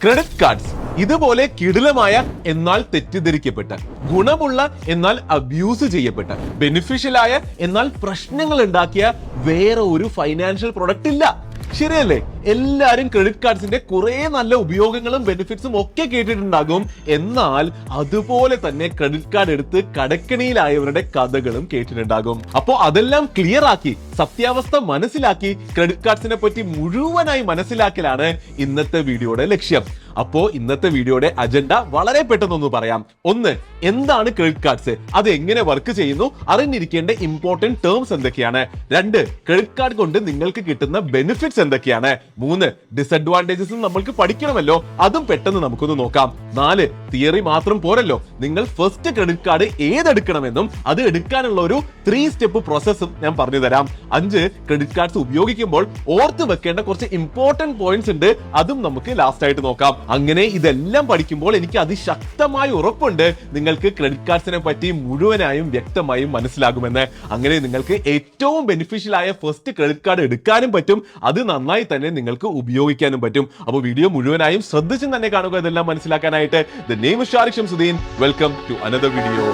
Credit cards ഇതുപോലെ കിടിലമായ എന്നാൽ തെറ്റിദ്ധരിക്കപ്പെട്ട, ഗുണമുള്ള എന്നാൽ അബ്യൂസ് ചെയ്യപ്പെട്ട, ബെനിഫിഷ്യലായ എന്നാൽ പ്രശ്നങ്ങൾ ഉണ്ടാക്കിയ വേറെ ഒരു ഫൈനാൻഷ്യൽ പ്രൊഡക്റ്റ് ഇല്ല. ശരിയല്ലേ? എല്ലാരും ക്രെഡിറ്റ് കാർഡ്സിന്റെ കുറെ നല്ല ഉപയോഗങ്ങളും ബെനിഫിറ്റ്സും ഒക്കെ കേട്ടിട്ടുണ്ടാകും. എന്നാൽ അതുപോലെ തന്നെ ക്രെഡിറ്റ് കാർഡ് എടുത്ത് കടക്കെണിയിലായവരുടെ കഥകളും കേട്ടിട്ടുണ്ടാകും. അപ്പോ അതെല്ലാം ക്ലിയർ ആക്കി സത്യാവസ്ഥ മനസ്സിലാക്കി ക്രെഡിറ്റ് കാർഡ്സിനെ പറ്റി മുഴുവനായി മനസ്സിലാക്കലാണ് ഇന്നത്തെ വീഡിയോയുടെ ലക്ഷ്യം. അപ്പോ ഇന്നത്തെ വീഡിയോയുടെ അജണ്ട വളരെ പെട്ടെന്നൊന്ന് പറയാം. ഒന്ന്, എന്താണ് ക്രെഡിറ്റ് കാർഡ്സ്, അത് എങ്ങനെ വർക്ക് ചെയ്യുന്നു, അറിഞ്ഞിരിക്കേണ്ട ഇമ്പോർട്ടന്റ് ടേംസ് എന്തൊക്കെയാണ്. രണ്ട്, ക്രെഡിറ്റ് കാർഡ് കൊണ്ട് നിങ്ങൾക്ക് കിട്ടുന്ന ബെനിഫിറ്റ്സ് എന്തൊക്കെയാണ്. മൂന്ന്, ഡിസഡ്വാൻറ്റേജസും നമ്മൾക്ക് പഠിക്കണമല്ലോ, അതും പെട്ടെന്ന് നമുക്കൊന്ന് നോക്കാം. നാല്, തിയറി മാത്രം പോരല്ലോ, നിങ്ങൾ ഫസ്റ്റ് ക്രെഡിറ്റ് കാർഡ് ഏതെടുക്കണമെന്നും അത് എടുക്കാനുള്ള ഒരു 3 സ്റ്റെപ്പ് പ്രോസസ്സും ഞാൻ പറഞ്ഞു തരാം. അഞ്ച്, ക്രെഡിറ്റ് കാർഡ്സ് ഉപയോഗിക്കുമ്പോൾ ഓർത്ത് വെക്കേണ്ട കുറച്ച് ഇമ്പോർട്ടന്റ് പോയിന്റ്സ് ഉണ്ട്, അതും നമുക്ക് ലാസ്റ്റ് ആയിട്ട് നോക്കാം. അങ്ങനെ ഇതെല്ലാം പഠിക്കുമ്പോൾ എനിക്ക് അതിശക്തമായ ഉറപ്പുണ്ട് നിങ്ങൾക്ക് ക്രെഡിറ്റ് കാർഡ്സിനെ പറ്റി മുഴുവനായും വ്യക്തമായും മനസ്സിലാകുമെന്ന്. അങ്ങനെ നിങ്ങൾക്ക് ഏറ്റവും ബെനിഫിഷ്യൽ ആയ ഫസ്റ്റ് ക്രെഡിറ്റ് കാർഡ് എടുക്കാനും പറ്റും, അത് നന്നായി തന്നെ നിങ്ങൾക്ക് ഉപയോഗിക്കാനും പറ്റും. അപ്പോൾ വീഡിയോ മുഴുവനായും ശ്രദ്ധിച്ചും തന്നെ കാണുക ഇതെല്ലാം മനസ്സിലാക്കാനായിട്ട്. The name is Shariq Shamsuddin. Welcome to another video.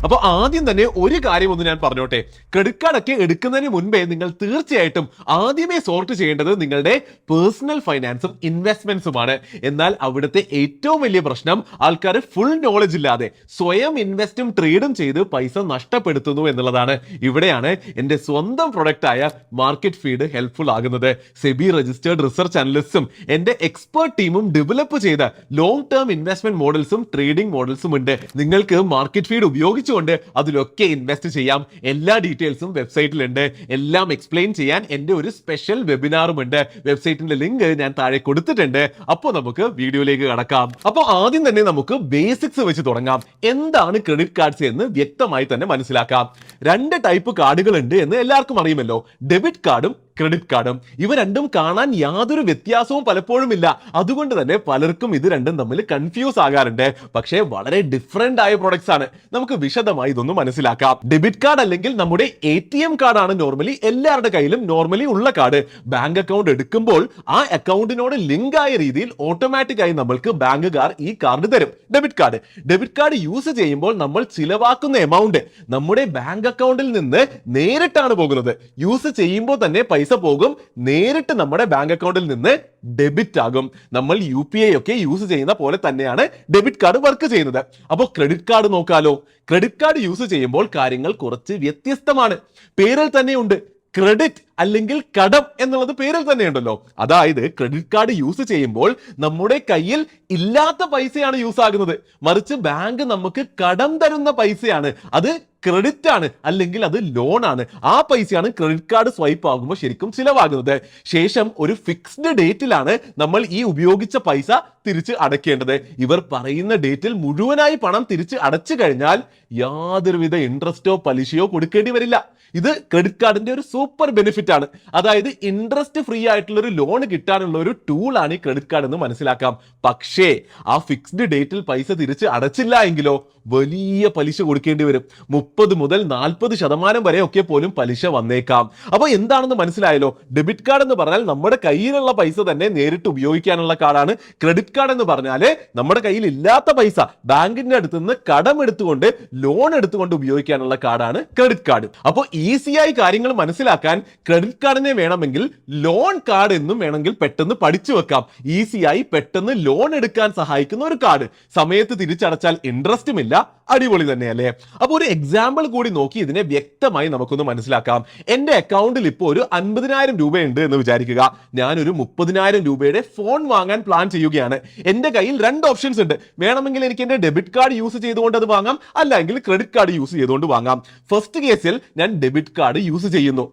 അപ്പൊ ആദ്യം തന്നെ ഒരു കാര്യം ഒന്ന് ഞാൻ പറഞ്ഞോട്ടെ. ക്രെഡിറ്റ് കാർഡ് ഒക്കെ എടുക്കുന്നതിന് മുൻപേ നിങ്ങൾ തീർച്ചയായിട്ടും ആദ്യമേ സോർട്ട് ചെയ്യേണ്ടത് നിങ്ങളുടെ പേഴ്സണൽ ഫൈനാൻസും ഇൻവെസ്റ്റ്മെന്റ്സുമാണ്. എന്നാൽ അവിടുത്തെ ഏറ്റവും വലിയ പ്രശ്നം ആൾക്കാർ ഫുൾ നോളജ് ഇല്ലാതെ സ്വയം ഇൻവെസ്റ്റും ട്രേഡും ചെയ്ത് പൈസ നഷ്ടപ്പെടുത്തുന്നു എന്നുള്ളതാണ്. ഇവിടെയാണ് എന്റെ സ്വന്തം പ്രൊഡക്റ്റ് ആയ മാർക്കറ്റ് ഫീഡ് ഹെൽപ്ഫുൾ ആകുന്നത്. സെബി രജിസ്റ്റേർഡ് റിസർച്ച് അനലിസ്റ്റും എന്റെ എക്സ്പേർട്ട് ടീമും ഡെവലപ്പ് ചെയ്ത ലോങ് ടേം ഇൻവെസ്റ്റ്മെന്റ് മോഡൽസും ട്രേഡിംഗ് മോഡൽസും ഉണ്ട്. നിങ്ങൾക്ക് മാർക്കറ്റ് ഫീഡ് ഉപയോഗിച്ചു അതിലൊക്കെ ഇൻവെസ്റ്റ് ചെയ്യാം. എല്ലാ ഡീറ്റെയിൽസും വെബ്സൈറ്റിലുണ്ട്. എല്ലാം എക്സ്പ്ലെയിൻ ചെയ്യാൻ എന്റെ ഒരു സ്പെഷ്യൽ വെബിനാറും ഉണ്ട്. വെബ്സൈറ്റിന്റെ ലിങ്ക് ഞാൻ താഴെ കൊടുത്തിട്ടുണ്ട്. അപ്പോൾ നമുക്ക് വീഡിയോയിലേക്ക് കടക്കാം. അപ്പോൾ ആദ്യം തന്നെ നമുക്ക് ബേസിക്സ് വെച്ച് തുടങ്ങാം. എന്താണ് ക്രെഡിറ്റ് കാർഡ്സ് എന്ന് വ്യക്തമായി തന്നെ മനസ്സിലാക്കാം. 2 ടൈപ്പ് കാർഡുകൾ ഉണ്ട് എന്ന് എല്ലാവർക്കും അറിയുമല്ലോ, ഡെബിറ്റ് കാർഡും ക്രെഡിറ്റ് കാർഡും. ഇവ രണ്ടും കാണാൻ യാതൊരു വ്യത്യാസവും പലപ്പോഴും ഇല്ല. അതുകൊണ്ട് തന്നെ പലർക്കും ഇത് രണ്ടും തമ്മിൽ കൺഫ്യൂസ് ആകാറുണ്ട്. പക്ഷേ വളരെ ഡിഫറെന്റ് ആയ പ്രോഡക്ട്സ് ആണ്. നമുക്ക് വിശദമായി ഇതൊന്ന് മനസ്സിലാക്കാം. ഡെബിറ്റ് കാർഡ് അല്ലെങ്കിൽ നമ്മുടെ ATM കാർഡാണ് നോർമലി എല്ലാവരുടെ കയ്യിലും നോർമലി ഉള്ള കാർഡ്. ബാങ്ക് അക്കൗണ്ട് എടുക്കുമ്പോൾ ആ അക്കൗണ്ടിനോട് ലിങ്ക് ആയ രീതിയിൽ ഓട്ടോമാറ്റിക് ആയി നമ്മൾക്ക് ബാങ്കുകാർ ഈ കാർഡ് തരും. ഡെബിറ്റ് കാർഡ് യൂസ് ചെയ്യുമ്പോൾ നമ്മൾ ചിലവാക്കുന്ന എമൗണ്ട് നമ്മുടെ ബാങ്ക് അക്കൗണ്ടിൽ നിന്ന് നേരിട്ടാണ് പോകുന്നത്. യൂസ് ചെയ്യുമ്പോൾ തന്നെ പൈസ പോകും, നേരിട്ട് നമ്മുടെ ബാങ്ക് അക്കൗണ്ടിൽ നിന്ന് ഡെബിറ്റ് ആകും. നമ്മൾ UPI ഒക്കെ യൂസ് ചെയ്യുന്ന പോലെ തന്നെയാണ് ഡെബിറ്റ് കാർഡ് വർക്ക് ചെയ്യുന്നത്. അപ്പോൾ ക്രെഡിറ്റ് കാർഡ് നോക്കാലോ. ക്രെഡിറ്റ് കാർഡ് യൂസ് ചെയ്യുമ്പോൾ കാര്യങ്ങൾ കുറച്ച് വ്യത്യസ്തമാണ്. പേരിൽ തന്നെയുണ്ട് ക്രെഡിറ്റ് അല്ലെങ്കിൽ കടം എന്നുള്ളത് പേരിൽ തന്നെ ഉണ്ടല്ലോ. അതായത് ക്രെഡിറ്റ് കാർഡ് യൂസ് ചെയ്യുമ്പോൾ നമ്മുടെ കയ്യിൽ ഇല്ലാത്ത പൈസയാണ് യൂസ് ആകുന്നത്, മറിച്ച് ബാങ്ക് നമുക്ക് കടം തരുന്ന പൈസയാണ്. അത് ക്രെഡിറ്റ് ആണ് അല്ലെങ്കിൽ അത് ലോൺ ആണ്. ആ പൈസയാണ് ക്രെഡിറ്റ് കാർഡ് സ്വൈപ്പ് ആകുമ്പോൾ ശരിക്കും ചിലവാകുന്നത്. ശേഷം ഒരു ഫിക്സ്ഡ് ഡേറ്റിലാണ് നമ്മൾ ഈ ഉപയോഗിച്ച പൈസ തിരിച്ച് അടയ്ക്കേണ്ടത്. ഇവർ പറയുന്ന ഡേറ്റിൽ മുഴുവനായി പണം തിരിച്ച് അടച്ചു കഴിഞ്ഞാൽ യാതൊരുവിധ ഇൻട്രസ്റ്റോ പലിശയോ കൊടുക്കേണ്ടി വരില്ല. ഇത് ക്രെഡിറ്റ് കാർഡിന്റെ ഒരു സൂപ്പർ ബെനിഫിറ്റ് ആണ്. അതായത് ഇൻട്രസ്റ്റ് ഫ്രീ ആയിട്ടുള്ള ഒരു ലോൺ കിട്ടാനുള്ള ഒരു ടൂൾ ആണ് ഈ ക്രെഡിറ്റ് കാർഡ് എന്ന് മനസ്സിലാക്കാം. പക്ഷേ ആ ഫിക്സ്ഡ് ഡേറ്റിൽ പൈസ തിരിച്ച് അടച്ചില്ല എങ്കിലോ വലിയ പലിശ കൊടുക്കേണ്ടി വരും. 30 മുതൽ 40% വരെ ഒക്കെ പോലും പലിശ വന്നേക്കാം. അപ്പൊ എന്താണെന്ന് മനസ്സിലായല്ലോ. ഡെബിറ്റ് കാർഡ് എന്ന് പറഞ്ഞാൽ നമ്മുടെ കയ്യിലുള്ള പൈസ തന്നെ നേരിട്ട് ഉപയോഗിക്കാനുള്ള കാർഡാണ്. ക്രെഡിറ്റ് കാർഡ് എന്ന് പറഞ്ഞാല് നമ്മുടെ കയ്യിൽ ഇല്ലാത്ത പൈസ ബാങ്കിന്റെ അടുത്ത് നിന്ന് കടം എടുത്തുകൊണ്ട് ലോൺ എടുത്തുകൊണ്ട് ഉപയോഗിക്കാനുള്ള കാർഡാണ് ക്രെഡിറ്റ് കാർഡ്. അപ്പോൾ ഈസിയായി കാര്യങ്ങൾ മനസ്സിലാക്കാൻ ക്രെഡിറ്റ് കാർഡിനെ വേണമെങ്കിൽ ലോൺ കാർഡ് എന്നും വേണമെങ്കിൽ പെട്ടെന്ന് പഠിച്ചു വെക്കാം. ഈസിയായി പെട്ടെന്ന് ലോൺ എടുക്കാൻ സഹായിക്കുന്ന ഒരു കാർഡ്. സമയത്ത് തിരിച്ചടച്ചാൽ ഇൻട്രസ്റ്റും ഇല്ല, അടിപൊളി തന്നെയല്ലേ. അപ്പൊ ഒരു എക്സാമ്പിൾ കൂടി നോക്കി ഇതിനെ വ്യക്തമായി നമുക്കൊന്ന് മനസ്സിലാക്കാം. എന്റെ അക്കൗണ്ടിൽ ഇപ്പോൾ ഒരു 50,000 രൂപയുണ്ട് എന്ന് വിചാരിക്കുക. ഞാനൊരു 30,000 രൂപയുടെ ഫോൺ വാങ്ങാൻ പ്ലാൻ ചെയ്യുകയാണ്. എന്റെ കയ്യിൽ 2 ഓപ്ഷൻസ് ഉണ്ട്. വേണമെങ്കിൽ എനിക്ക് എന്റെ ഡെബിറ്റ് കാർഡ് യൂസ് ചെയ്തുകൊണ്ട് അത് വാങ്ങാം, അല്ലെങ്കിൽ ക്രെഡിറ്റ് കാർഡ് യൂസ് ചെയ്തുകൊണ്ട് വാങ്ങാം. ഫസ്റ്റ് കേസിൽ ഞാൻ ഡെബിറ്റ് കാർഡ് യൂസ് ചെയ്യുന്നു.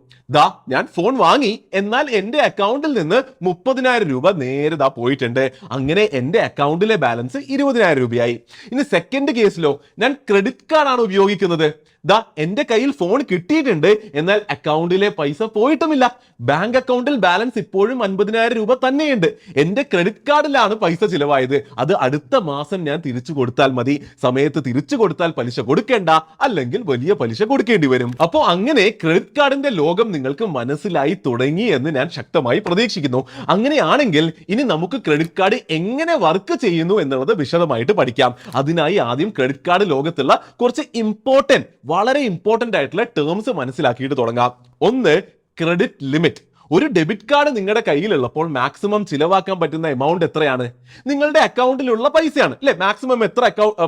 ഞാൻ ഫോൺ വാങ്ങി, എന്നാൽ എന്റെ അക്കൗണ്ടിൽ നിന്ന് 30,000 രൂപ നേരെ പോയിട്ടുണ്ട്. അങ്ങനെ എന്റെ അക്കൗണ്ടിലെ ബാലൻസ് 20,000 രൂപയായി. ഇനി സെക്കൻഡ് കേസിലോ ഞാൻ ക്രെഡിറ്റ് കാർഡാണ് ഉപയോഗിക്കുന്നത്. ദാ എന്റെ കയ്യിൽ ഫോൺ കിട്ടിയിട്ടുണ്ട്, എന്നാൽ അക്കൗണ്ടിലെ പൈസ പോയിട്ടുമില്ല. ബാങ്ക് അക്കൗണ്ടിൽ ബാലൻസ് ഇപ്പോഴും 50,000 രൂപ തന്നെയുണ്ട്. എന്റെ ക്രെഡിറ്റ് കാർഡിലാണ് പൈസ ചിലവായത്. അത് അടുത്ത മാസം ഞാൻ തിരിച്ചു കൊടുത്താൽ മതി. സമയത്ത് തിരിച്ചു കൊടുത്താൽ പലിശ കൊടുക്കേണ്ട, അല്ലെങ്കിൽ വലിയ പലിശ കൊടുക്കേണ്ടി വരും. അപ്പോൾ അങ്ങനെ ക്രെഡിറ്റ് കാർഡിന്റെ ലോകം നിങ്ങൾക്ക് മനസ്സിലായി തുടങ്ങി എന്ന് ഞാൻ ശക്തമായി പ്രതീക്ഷിക്കുന്നു. അങ്ങനെയാണെങ്കിൽ ഇനി നമുക്ക് ക്രെഡിറ്റ് കാർഡ് എങ്ങനെ വർക്ക് ചെയ്യുന്നു എന്നുള്ളത് വിശദമായിട്ട് പഠിക്കാം. അതിനായി ആദ്യം ക്രെഡിറ്റ് കാർഡ് ലോകത്തുള്ള കുറച്ച് വളരെ ഇമ്പോർട്ടന്റ് ആയിട്ടുള്ള ടേംസ് മനസ്സിലാക്കിയിട്ട് തുടങ്ങാം. ഒന്ന്, ക്രെഡിറ്റ് ലിമിറ്റ്. ഒരു ഡെബിറ്റ് കാർഡ് നിങ്ങളുടെ കയ്യിലുള്ളപ്പോൾ മാക്സിമം ചിലവാക്കാൻ പറ്റുന്ന എമൗണ്ട് എത്രയാണ്? നിങ്ങളുടെ അക്കൗണ്ടിലുള്ള പൈസയാണ് അല്ലെ. മാക്സിമം എത്ര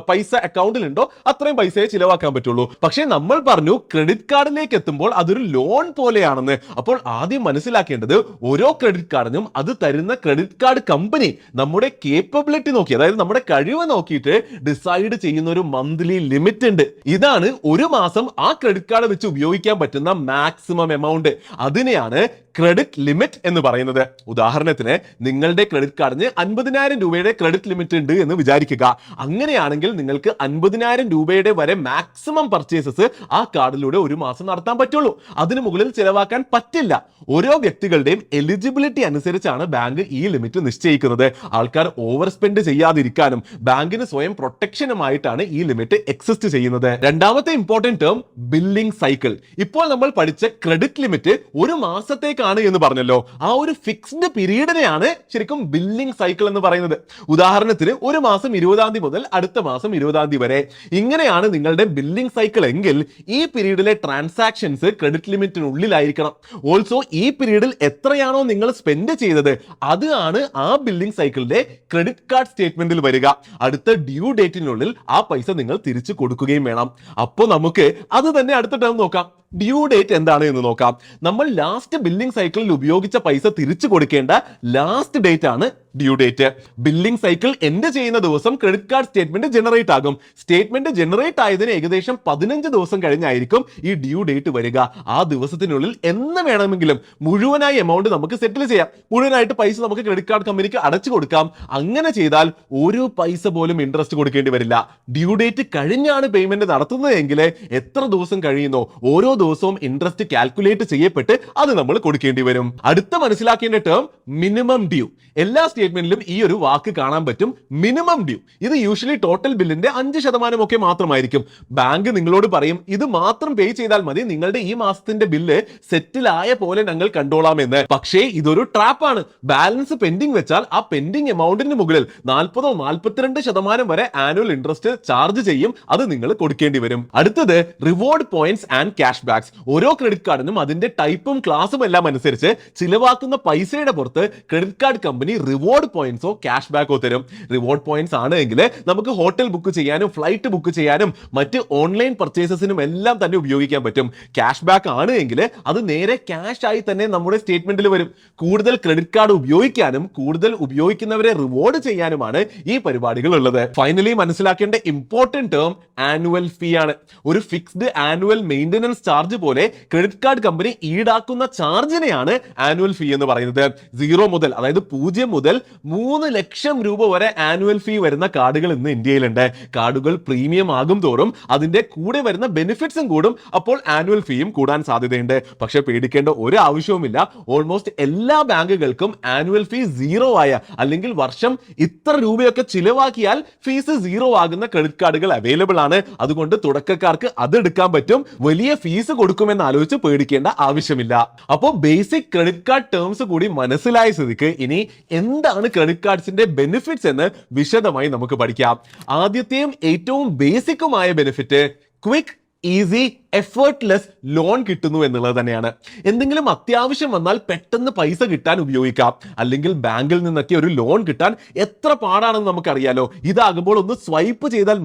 പൈസ അക്കൗണ്ടിലുണ്ടോ അത്രയും പൈസയെ ചിലവാക്കാൻ പറ്റുള്ളൂ. പക്ഷേ നമ്മൾ പറഞ്ഞു ക്രെഡിറ്റ് കാർഡിലേക്ക് എത്തുമ്പോൾ അതൊരു ലോൺ പോലെയാണെന്ന്. അപ്പോൾ ആദ്യം മനസ്സിലാക്കേണ്ടത് ഓരോ ക്രെഡിറ്റ് കാർഡിനും അത് തരുന്ന ക്രെഡിറ്റ് കാർഡ് കമ്പനി നമ്മുടെ കേപ്പബിലിറ്റി നോക്കി, അതായത് നമ്മുടെ കഴിവ് നോക്കിയിട്ട് ഡിസൈഡ് ചെയ്യുന്ന ഒരു മന്ത്ലി ലിമിറ്റ് ഉണ്ട്. ഇതാണ് ഒരു മാസം ആ ക്രെഡിറ്റ് കാർഡ് വെച്ച് ഉപയോഗിക്കാൻ പറ്റുന്ന മാക്സിമം എമൗണ്ട്. അതിനെയാണ് ക്രെഡിറ്റ് ലിമിറ്റ് എന്ന് പറയുന്നത്. ഉദാഹരണത്തിന് നിങ്ങളുടെ ക്രെഡിറ്റ് കാർഡിന് 50,000 രൂപയുടെ ക്രെഡിറ്റ് ലിമിറ്റ് ഉണ്ട് എന്ന് വിചാരിക്കുക. അങ്ങനെയാണെങ്കിൽ നിങ്ങൾക്ക് 50,000 രൂപയുടെ വരെ മാക്സിമം പർച്ചേസസ് ആ കാർഡിലൂടെ ഒരു മാസം നടത്താൻ പറ്റുള്ളൂ. അതിന് മുകളിൽ ചിലവാക്കാൻ പറ്റില്ല. ഓരോ വ്യക്തികളുടെയും എലിജിബിലിറ്റി അനുസരിച്ചാണ് ബാങ്ക് ഈ ലിമിറ്റ് നിശ്ചയിക്കുന്നത്. ആൾക്കാർ ഓവർ സ്പെൻഡ് ചെയ്യാതിരിക്കാനും ബാങ്കിന് സ്വയം പ്രൊട്ടക്ഷനുമായിട്ടാണ് ഈ ലിമിറ്റ് എക്സിസ്റ്റ് ചെയ്യുന്നത്. രണ്ടാമത്തെ ഇമ്പോർട്ടന്റ് ടേം ബില്ലിംഗ് സൈക്കിൾ. ഇപ്പോൾ നമ്മൾ പഠിച്ച ക്രെഡിറ്റ് ലിമിറ്റ് ഒരു മാസത്തേക്ക് എന്ന് പറഞ്ഞല്ലോ. ആ ഒരു ഫിക്സ്ഡ് പീരീഡിനെയാണ് ശരിക്കും ബില്ലിംഗ് സൈക്കിൾ എന്ന് പറയുന്നത്. ഉദാഹരണത്തിന് ഒരു മാസം 20-ാം തീയതി മുതൽ അടുത്ത മാസം 20-ാം തീയതി വരെ. ഇങ്ങനെയാണ് നിങ്ങളുടെ ബില്ലിംഗ് സൈക്കിൾ എങ്കിൽ ഈ പീരീഡിലെ ട്രാൻസാക്ഷൻസ് ക്രെഡിറ്റ് ലിമിറ്റിനുള്ളിലായിരിക്കണം. ഓൾസോ ഈ പീരീഡിൽ എത്രയാണോ നിങ്ങൾ സ്പെൻഡ് ചെയ്തത് അത് ആണ് ആ ബില്ലിംഗ് സൈക്കിളിന്റെ ക്രെഡിറ്റ് കാർഡ് സ്റ്റേറ്റ്മെന്റിൽ വരിക. അടുത്ത ഡ്യൂ ഡേറ്റിനുള്ളിൽ ആ പൈസ നിങ്ങൾ തിരിച്ചു കൊടുക്കുകയും വേണം. അപ്പോൾ നമുക്ക് അത് തന്നെ അടുത്ത ടേം നോക്കാം. ഡ്യൂ ഡേറ്റ് എന്താണ് എന്ന് നോക്കാം. നമ്മൾ ലാസ്റ്റ് ബില്ലിംഗ് സൈക്കിളിൽ ഉപയോഗിച്ച പൈസ തിരിച്ചു കൊടുക്കേണ്ട ലാസ്റ്റ് ഡേറ്റ് ആണ് due date. Billing cycle end ചെയ്യുന്ന ദിവസം ക്രെഡിറ്റ് കാർഡ് സ്റ്റേറ്റ്മെന്റ് ജനറേറ്റ് ആകും. സ്റ്റേറ്റ്മെന്റ് ജനറേറ്റ് ആയതിന് ഏകദേശം 15 ദിവസം കഴിഞ്ഞായിരിക്കും ഈ ഡ്യൂ ഡേറ്റ് വരിക. ആ ദിവസത്തിനുള്ളിൽ എന്ന് വേണമെങ്കിലും മുഴുവനായി എമൗണ്ട് നമുക്ക് സെറ്റിൽ ചെയ്യാം. മുഴുവനായിട്ട് പൈസ നമുക്ക് ക്രെഡിറ്റ് കാർഡ് കമ്പനിക്ക് അടച്ചു കൊടുക്കാം. അങ്ങനെ ചെയ്താൽ ഒരു പൈസ പോലും ഇൻട്രസ്റ്റ് കൊടുക്കേണ്ടി വരില്ല. ഡ്യൂ ഡേറ്റ് കഴിഞ്ഞാണ് പേയ്മെന്റ് നടത്തുന്നതെങ്കിൽ എത്ര ദിവസം കഴിയുന്നോ ഓരോ ദിവസവും ഇൻട്രസ്റ്റ് കാൽക്കുലേറ്റ് ചെയ്യപ്പെട്ട് അത് നമ്മൾ കൊടുക്കേണ്ടി വരും. അടുത്ത മനസ്സിലാക്കേണ്ട ടേം മിനിമം ഡ്യൂ. എല്ലാ സ്റ്റേറ്റ്മെന്റിലും ഈ ഒരു വാക്ക് കാണാൻ പറ്റും, മിനിമം ഡ്യൂ. ഇത് യൂഷ്വലി ടോട്ടൽ ബില്ലിന്റെ 5% ഒക്കെ മാത്രമായിരിക്കും. ബാങ്ക് നിങ്ങളോട് പറയും ഇത് മാത്രം പേ ചെയ്താൽ മതി, നിങ്ങളുടെ ഈ മാസത്തിന്റെ ബില്ല് സെറ്റിൽ ആയ പോലെ ഞങ്ങൾ കണ്ടോളാം എന്ന്. പക്ഷേ ഇതൊരു ട്രാപ്പാണ്. ബാലൻസ് പെൻഡിങ് വെച്ചാൽ ആ പെൻഡിങ് എമൗണ്ടിന് മുകളിൽ 40-42% വരെ ആനുവൽ ഇൻട്രസ്റ്റ് ചാർജ് ചെയ്യും. അത് നിങ്ങൾ കൊടുക്കേണ്ടി വരും. അടുത്തത് reward points and cash backs. ഓരോ ക്രെഡിറ്റ് കാർഡിനും അതിന്റെ ടൈപ്പും ക്ലാസും എല്ലാം അനുസരിച്ച് ചിലവാക്കുന്ന പൈസയുടെ പുറത്ത് ക്രെഡിറ്റ് കാർഡ് കമ്പനി റിവാർഡ് പോയിന്റ്സോ ക്യാഷ് ബാക്കോ തരും. റിവാർഡ് പോയിന്റ്സ് ആണെങ്കിൽ നമുക്ക് ഹോട്ടൽ ബുക്ക് ചെയ്യാനും ഫ്ലൈറ്റ് ബുക്ക് ചെയ്യാനും മറ്റ് ഓൺലൈൻ പർച്ചേസസിനും എല്ലാം തന്നെ ഉപയോഗിക്കാൻ പറ്റും. ക്യാഷ് ബാക്ക് ആണ് എങ്കിൽ അത് നേരെ ക്യാഷ് ആയി തന്നെ നമ്മുടെ സ്റ്റേറ്റ്മെന്റിൽ വരും. കൂടുതൽ ക്രെഡിറ്റ് കാർഡ് ഉപയോഗിക്കാനും കൂടുതൽ ഉപയോഗിക്കുന്നവരെ റിവാർഡ് ചെയ്യാനുമാണ് ഈ പരിപാടികൾ ഉള്ളത്. ഫൈനലി മനസ്സിലാക്കേണ്ട ഇമ്പോർട്ടന്റ് ടേം ആനുവൽ ഫീ ആണ്. ഒരു ഫിക്സ്ഡ് ആനുവൽ മെയിൻ്റനൻസ് ചാർജ് പോലെ ക്രെഡിറ്റ് കാർഡ് കമ്പനി ഈടാക്കുന്ന ചാർജിനെയാണ് ആനുവൽ ഫീ എന്ന് പറയുന്നത്. 0 മുതൽ, അതായത് 0 മുതൽ 3 ലക്ഷം രൂപ വരെ ആനുവൽ ഫീ വരുന്ന കാർഡുകൾ ഇന്ന് ഇന്ത്യയിലുണ്ട്. കാർഡുകൾ പ്രീമിയം ആകും തോറും അതിന്റെ കൂടെ വരുന്ന ബെനിഫിറ്റ്സും കൂടും. അപ്പോൾ ആനുവൽ ഫീയും കൂടാൻ സാധ്യതയുണ്ട്. പക്ഷെ പേടിക്കേണ്ട ഒരു ആവശ്യവുമില്ല. ഓൾമോസ്റ്റ് എല്ലാ ബാങ്കുകൾക്കും ആനുവൽ ഫീ 0 ആയ, അല്ലെങ്കിൽ വർഷം ഇത്ര രൂപയൊക്കെ ചിലവാക്കിയാൽ ഫീസ് 0 ആകുന്ന ക്രെഡിറ്റ് കാർഡുകൾ അവൈലബിൾ ആണ്. അതുകൊണ്ട് തുടക്കക്കാർക്ക് അത് എടുക്കാൻ പറ്റും. വലിയ ഫീസ് കൊടുക്കുമെന്ന് ആലോചിച്ച് പേടിക്കേണ്ട ആവശ്യമില്ല. അപ്പോൾ ബേസിക് ക്രെഡിറ്റ് കാർഡ് ടേംസ് കൂടി മനസ്സിലായ സ്ഥിതിക്ക് ഇനി എന്താണ് ക്രെഡിറ്റ് കാർഡ്സിന്റെ ബെനിഫിറ്റ്സ് എന്ന് വിശദമായി നമുക്ക് പഠിക്കാം. ആദ്യത്തെയും ഏറ്റവും ബേസിക്കുമായ benefit quick, easy, effortless loan കിട്ടുന്നു എന്നുള്ളത് തന്നെയാണ്. എന്തെങ്കിലും അത്യാവശ്യം വന്നാൽ പെട്ടെന്ന് പൈസ കിട്ടാൻ ഉപയോഗിക്കാം. അല്ലെങ്കിൽ ബാങ്കിൽ നിന്നൊക്കെ ഒരു ലോൺ കിട്ടാൻ എത്ര പാടാണെന്ന് നമുക്കറിയാലോ. ഇതാകുമ്പോൾ ഒന്ന് സ്വൈപ്പ് ചെയ്താൽ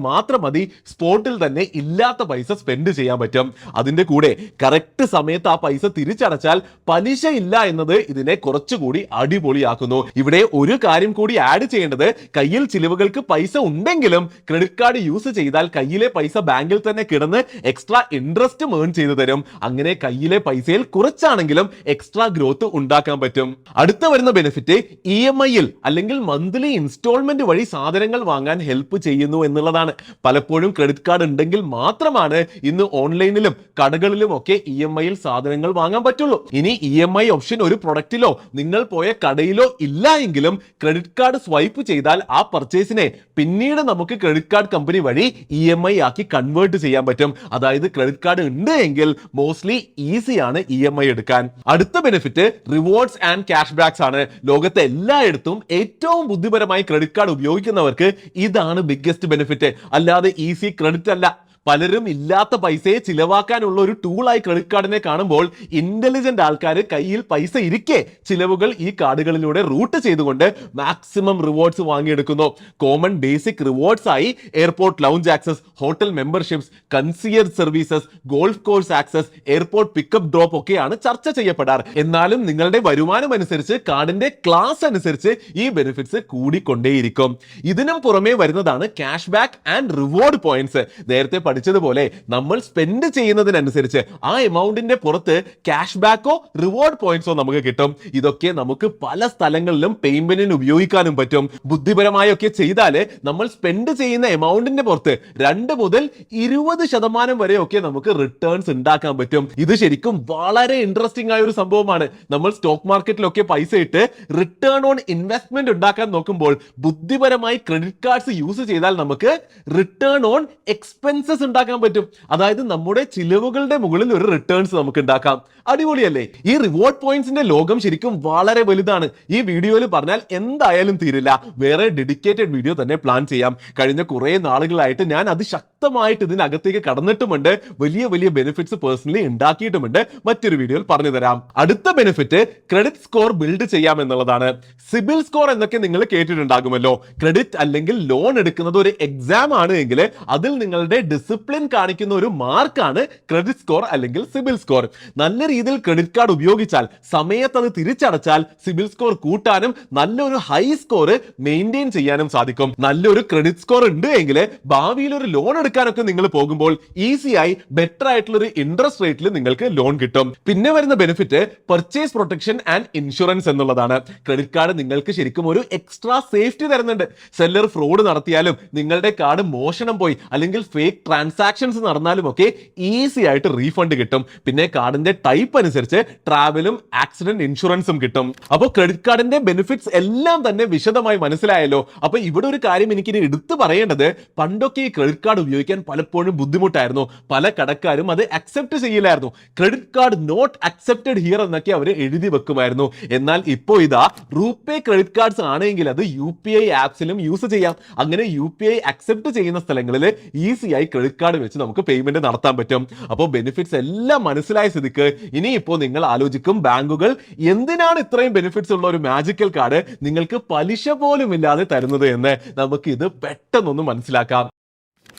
മാത്രം മതി, സ്പോട്ടിൽ തന്നെ ഇല്ലാത്ത പൈസ സ്പെൻഡ് ചെയ്യാൻ പറ്റും. അതിന്റെ കൂടെ കറക്റ്റ് സമയത്ത് ആ പൈസ തിരിച്ചടച്ചാൽ പലിശ ഇല്ല എന്നത് ഇതിനെ കുറച്ചുകൂടി അടിപൊളിയാക്കുന്നു. ഇവിടെ ഒരു കാര്യം കൂടി ആഡ് ചെയ്യേണ്ടത്, കയ്യിൽ ചിലവുകൾക്ക് പൈസ ഉണ്ടെങ്കിലും ക്രെഡിറ്റ് കാർഡ് യൂസ് ചെയ്താൽ കയ്യിലെ പൈസ ബാങ്കിൽ തന്നെ കിടന്ന് എക്സ്ട്രാ ഇൻട്രസ്റ്റ് ഇൻട്രസ്റ്റ് ഏൺ ചെയ്തു തരും. അങ്ങനെ കയ്യിലെ പൈസയിൽ കുറച്ചാണെങ്കിലും എക്സ്ട്രാ ഗ്രോത്ത് ഉണ്ടാക്കാൻ പറ്റും. അടുത്ത വരുന്ന ബെനിഫിറ്റ് EMI-ൽ അല്ലെങ്കിൽ മന്ത്ലി ഇൻസ്റ്റാൾമെന്റ് വഴി സാധനങ്ങൾ വാങ്ങാൻ ഹെൽപ്പ് ചെയ്യുന്നു എന്നുള്ളതാണ്. പലപ്പോഴും ക്രെഡിറ്റ് കാർഡ് ഉണ്ടെങ്കിൽ മാത്രമാണ് ഇന്ന് ഓൺലൈനിലും കടകളിലും ഒക്കെ EMI-ൽ സാധനങ്ങൾ വാങ്ങാൻ പറ്റുള്ളൂ. ഇനി EMI ഓപ്ഷൻ ഒരു പ്രൊഡക്റ്റിലോ നിങ്ങൾ പോയ കടയിലോ ഇല്ല എങ്കിലും ക്രെഡിറ്റ് കാർഡ് സ്വൈപ്പ് ചെയ്താൽ ആ പർച്ചേസിനെ പിന്നീട് നമുക്ക് ക്രെഡിറ്റ് കാർഡ് കമ്പനി വഴി EMI ആക്കി കൺവേർട്ട് ചെയ്യാൻ പറ്റും. അതായത് ക്രെഡിറ്റ് കാർഡ് ഉണ്ട് എങ്കിൽ മോസ്റ്റ്ലി ഈസിയാണ് EMI എടുക്കാൻ. അടുത്ത benefit rewards and cash backs ആണ്. ലോകത്തെ എല്ലായിടത്തും ഏറ്റവും ബുദ്ധിപരമായി ക്രെഡിറ്റ് കാർഡ് ഉപയോഗിക്കുന്നവർക്ക് ഇതാണ് ബിഗ്ഗസ്റ്റ് ബെനിഫിറ്റ്. അല്ലാതെ ഈസി ക്രെഡിറ്റ് അല്ല. പലരും ഇല്ലാത്ത പൈസയെ ചിലവാക്കാനുള്ള ഒരു ടൂളായി ക്രെഡിറ്റ് കാർഡിനെ കാണുമ്പോൾ ഇന്റലിജന്റ് ആൾക്കാർ കയ്യിൽ പൈസ ഇരിക്കെ ചിലവുകൾ ഈ കാർഡുകളിലൂടെ റൂട്ട് ചെയ്തുകൊണ്ട് മാക്സിമം റിവാർഡ്സ് വാങ്ങിയെടുക്കുന്നു. കോമൺ ബേസിക് റിവാർഡ്സ് ആയി airport lounge access, hotel memberships, concierge services, golf course access, airport pickup drop ഒക്കെയാണ് ചർച്ച ചെയ്യപ്പെടാറ്. എന്നാലും നിങ്ങളുടെ വരുമാനം അനുസരിച്ച് കാർഡിന്റെ ക്ലാസ് അനുസരിച്ച് ഈ ബെനിഫിറ്റ്സ് കൂടിക്കൊണ്ടേയിരിക്കും. ഇതിനും പുറമെ വരുന്നതാണ് cash back and reward points. നേരത്തെ പഠിച്ചതുപോലെ നമ്മൾ സ്പെൻഡ് ചെയ്യുന്നതിനനുസരിച്ച് ആ എമൗണ്ടിന്റെ പുറത്ത് ക്യാഷ് ബാക്കോ റിവാർഡ് പോയിന്റ്സോ നമുക്ക് കിട്ടും. ഇതൊക്കെ നമുക്ക് പല സ്ഥലങ്ങളിലും പേയ്മെന്റിന് ഉപയോഗിക്കാനും പറ്റും. ബുദ്ധിപരമായൊക്കെ ചെയ്താല് നമ്മൾ സ്പെൻഡ് ചെയ്യുന്ന എമൗണ്ടിന്റെ പുറത്ത് 2 മുതൽ 20% വരെയൊക്കെ നമുക്ക് റിട്ടേൺസ് ഉണ്ടാക്കാൻ പറ്റും. ഇത് ശരിക്കും വളരെ ഇൻട്രസ്റ്റിംഗ് ആയ ഒരു സംഭവമാണ്. നമ്മൾ സ്റ്റോക്ക് മാർക്കറ്റിലൊക്കെ പൈസ ഇട്ട് റിട്ടേൺ ഓൺ ഇൻവെസ്റ്റ്മെന്റ് ഉണ്ടാക്കാൻ നോക്കുമ്പോൾ ബുദ്ധിപരമായി ക്രെഡിറ്റ് കാർഡ്സ് യൂസ് ചെയ്താൽ നമുക്ക് റിട്ടേൺ ഓൺ എക്സ്പെൻസസ് ഉണ്ടാക്കാൻ പറ്റും. അതായത് നമ്മുടെ ചിലവുകളുടെ മുകളിൽ ഒരു റിട്ടേൺസ് നമുക്ക് ഉണ്ടാക്കാം. അടിപൊളിയല്ലേ? ഈ റിവാർഡ് പോയിന്റ്സിന്റെ ലോകം ശരിക്കും വളരെ വലുതാണ്. ഈ വീഡിയോയിൽ പറഞ്ഞാൽ എന്തായാലും തീരില്ല. വേറെ ഡെഡിക്കേറ്റഡ് വീഡിയോ തന്നെ പ്ലാൻ ചെയ്യാം. കഴിഞ്ഞ കുറെ നാളുകളായിട്ട് ഞാൻ അതിശക്തമായിട്ട് ഇതിനകത്തേക്ക് കടന്നിട്ടുമുണ്ട്. വലിയ വലിയ ബെനിഫിറ്റ്സ് പേഴ്സണലി ഉണ്ടാക്കിയിട്ടുമുണ്ട്. മറ്റൊരു വീഡിയോയിൽ പറഞ്ഞു തരാം. അടുത്ത ബെനിഫിറ്റ് ക്രെഡിറ്റ് സ്കോർ ബിൽഡ് ചെയ്യാം എന്നുള്ളതാണ്. സിബിൽ സ്കോർ എന്നൊക്കെ നിങ്ങൾ കേട്ടിട്ടുണ്ടാകുമല്ലോ. ക്രെഡിറ്റ് അല്ലെങ്കിൽ ലോൺ എടുക്കുന്നത് ഒരു എക്സാം ആണ് എങ്കിൽ അതിൽ നിങ്ങളുടെ ഡിസിപ്ലിൻ കാണിക്കുന്ന ഒരു മാർക്കാണ് ക്രെഡിറ്റ് സ്കോർ അല്ലെങ്കിൽ സിബിൽ സ്കോർ. നല്ല രീതിയിൽ ക്രെഡിറ്റ് കാർഡ് ഉപയോഗിച്ചാൽ, സമയത്ത് അത് തിരിച്ചടച്ചാൽ സിബിൽ സ്കോർ കൂട്ടാനും നല്ലൊരു ഹൈ സ്കോർ മെയിൻറ്റെയിൻ ചെയ്യാനും സാധിക്കും. നല്ലൊരു ക്രെഡിറ്റ് സ്കോർ ഉണ്ട് എങ്കിൽ ഭാവിയിൽ ഒരു ലോൺ എടുക്കാനൊക്കെ നിങ്ങൾ പോകുമ്പോൾ ഈസിയായി ബെറ്റർ ആയിട്ടുള്ള ഒരു ഇൻട്രസ്റ്റ് റേറ്റിൽ നിങ്ങൾക്ക് ലോൺ കിട്ടും. പിന്നെ വരുന്ന benefit purchase protection and insurance എന്നുള്ളതാണ്. ക്രെഡിറ്റ് കാർഡ് നിങ്ങൾക്ക് ശരിക്കും ഒരു എക്സ്ട്രാ സേഫ്റ്റി തരുന്നുണ്ട്. സെല്ലർ ഫ്രോഡ് നടത്തിയാലും നിങ്ങളുടെ കാർഡ് മോഷണം പോയി അല്ലെങ്കിൽ ഫേക്ക് ട്രാൻസാക്ഷൻസ് നടന്നാലും ഒക്കെ ഈസി ആയിട്ട് റീഫണ്ട് കിട്ടും. പിന്നെ കാർഡിന്റെ ടൈപ്പ് അനുസരിച്ച് ട്രാവലും ആക്സിഡന്റ് ഇൻഷുറൻസും കിട്ടും. അപ്പോൾ ക്രെഡിറ്റ് കാർഡിന്റെ ബെനിഫിറ്റ്സ് എല്ലാം തന്നെ വിശദമായി മനസ്സിലായല്ലോ. അപ്പൊ ഇവിടെ ഒരു കാര്യം എനിക്കിനി എടുത്തു പറയേണ്ടത്, പണ്ടൊക്കെ ഈ ക്രെഡിറ്റ് കാർഡ് ഉപയോഗിക്കാൻ പലപ്പോഴും ബുദ്ധിമുട്ടായിരുന്നു. പല കടക്കാരും അത് അക്സെപ്റ്റ് ചെയ്യില്ലായിരുന്നു. Credit card not accepted here എന്നൊക്കെ അവർ എഴുതി വെക്കുമായിരുന്നു. എന്നാൽ ഇപ്പോൾ ഇതാ റൂപേ ക്രെഡിറ്റ് കാർഡ്സ് ആണെങ്കിൽ അത് UPI ആപ്സിലും യൂസ് ചെയ്യാം. അങ്ങനെ UPI അക്സെപ്റ്റ് ചെയ്യുന്ന സ്ഥലങ്ങളിൽ ഈസിയായി ക്രെഡിറ്റ് കാർഡ് വെച്ച് നമുക്ക് പേയ്മെന്റ് നടത്താൻ പറ്റും. അപ്പോൾ ബെനിഫിറ്റ്സ് എല്ലാം മനസ്സിലായ സ്ഥിതിക്ക് ഇനിയിപ്പോൾ നിങ്ങൾ ആലോചിക്കും, ബാങ്കുകൾ എന്തിനാണ് ഇത്രയും ബെനിഫിറ്റ്സ് ഉള്ള ഒരു മാജിക്കൽ കാർഡ് നിങ്ങൾക്ക് പലിശ പോലും ഇല്ലാതെ തരുന്നത് എന്ന്. നമുക്ക് ഇത് പെട്ടെന്നൊന്ന് മനസ്സിലാക്കാം.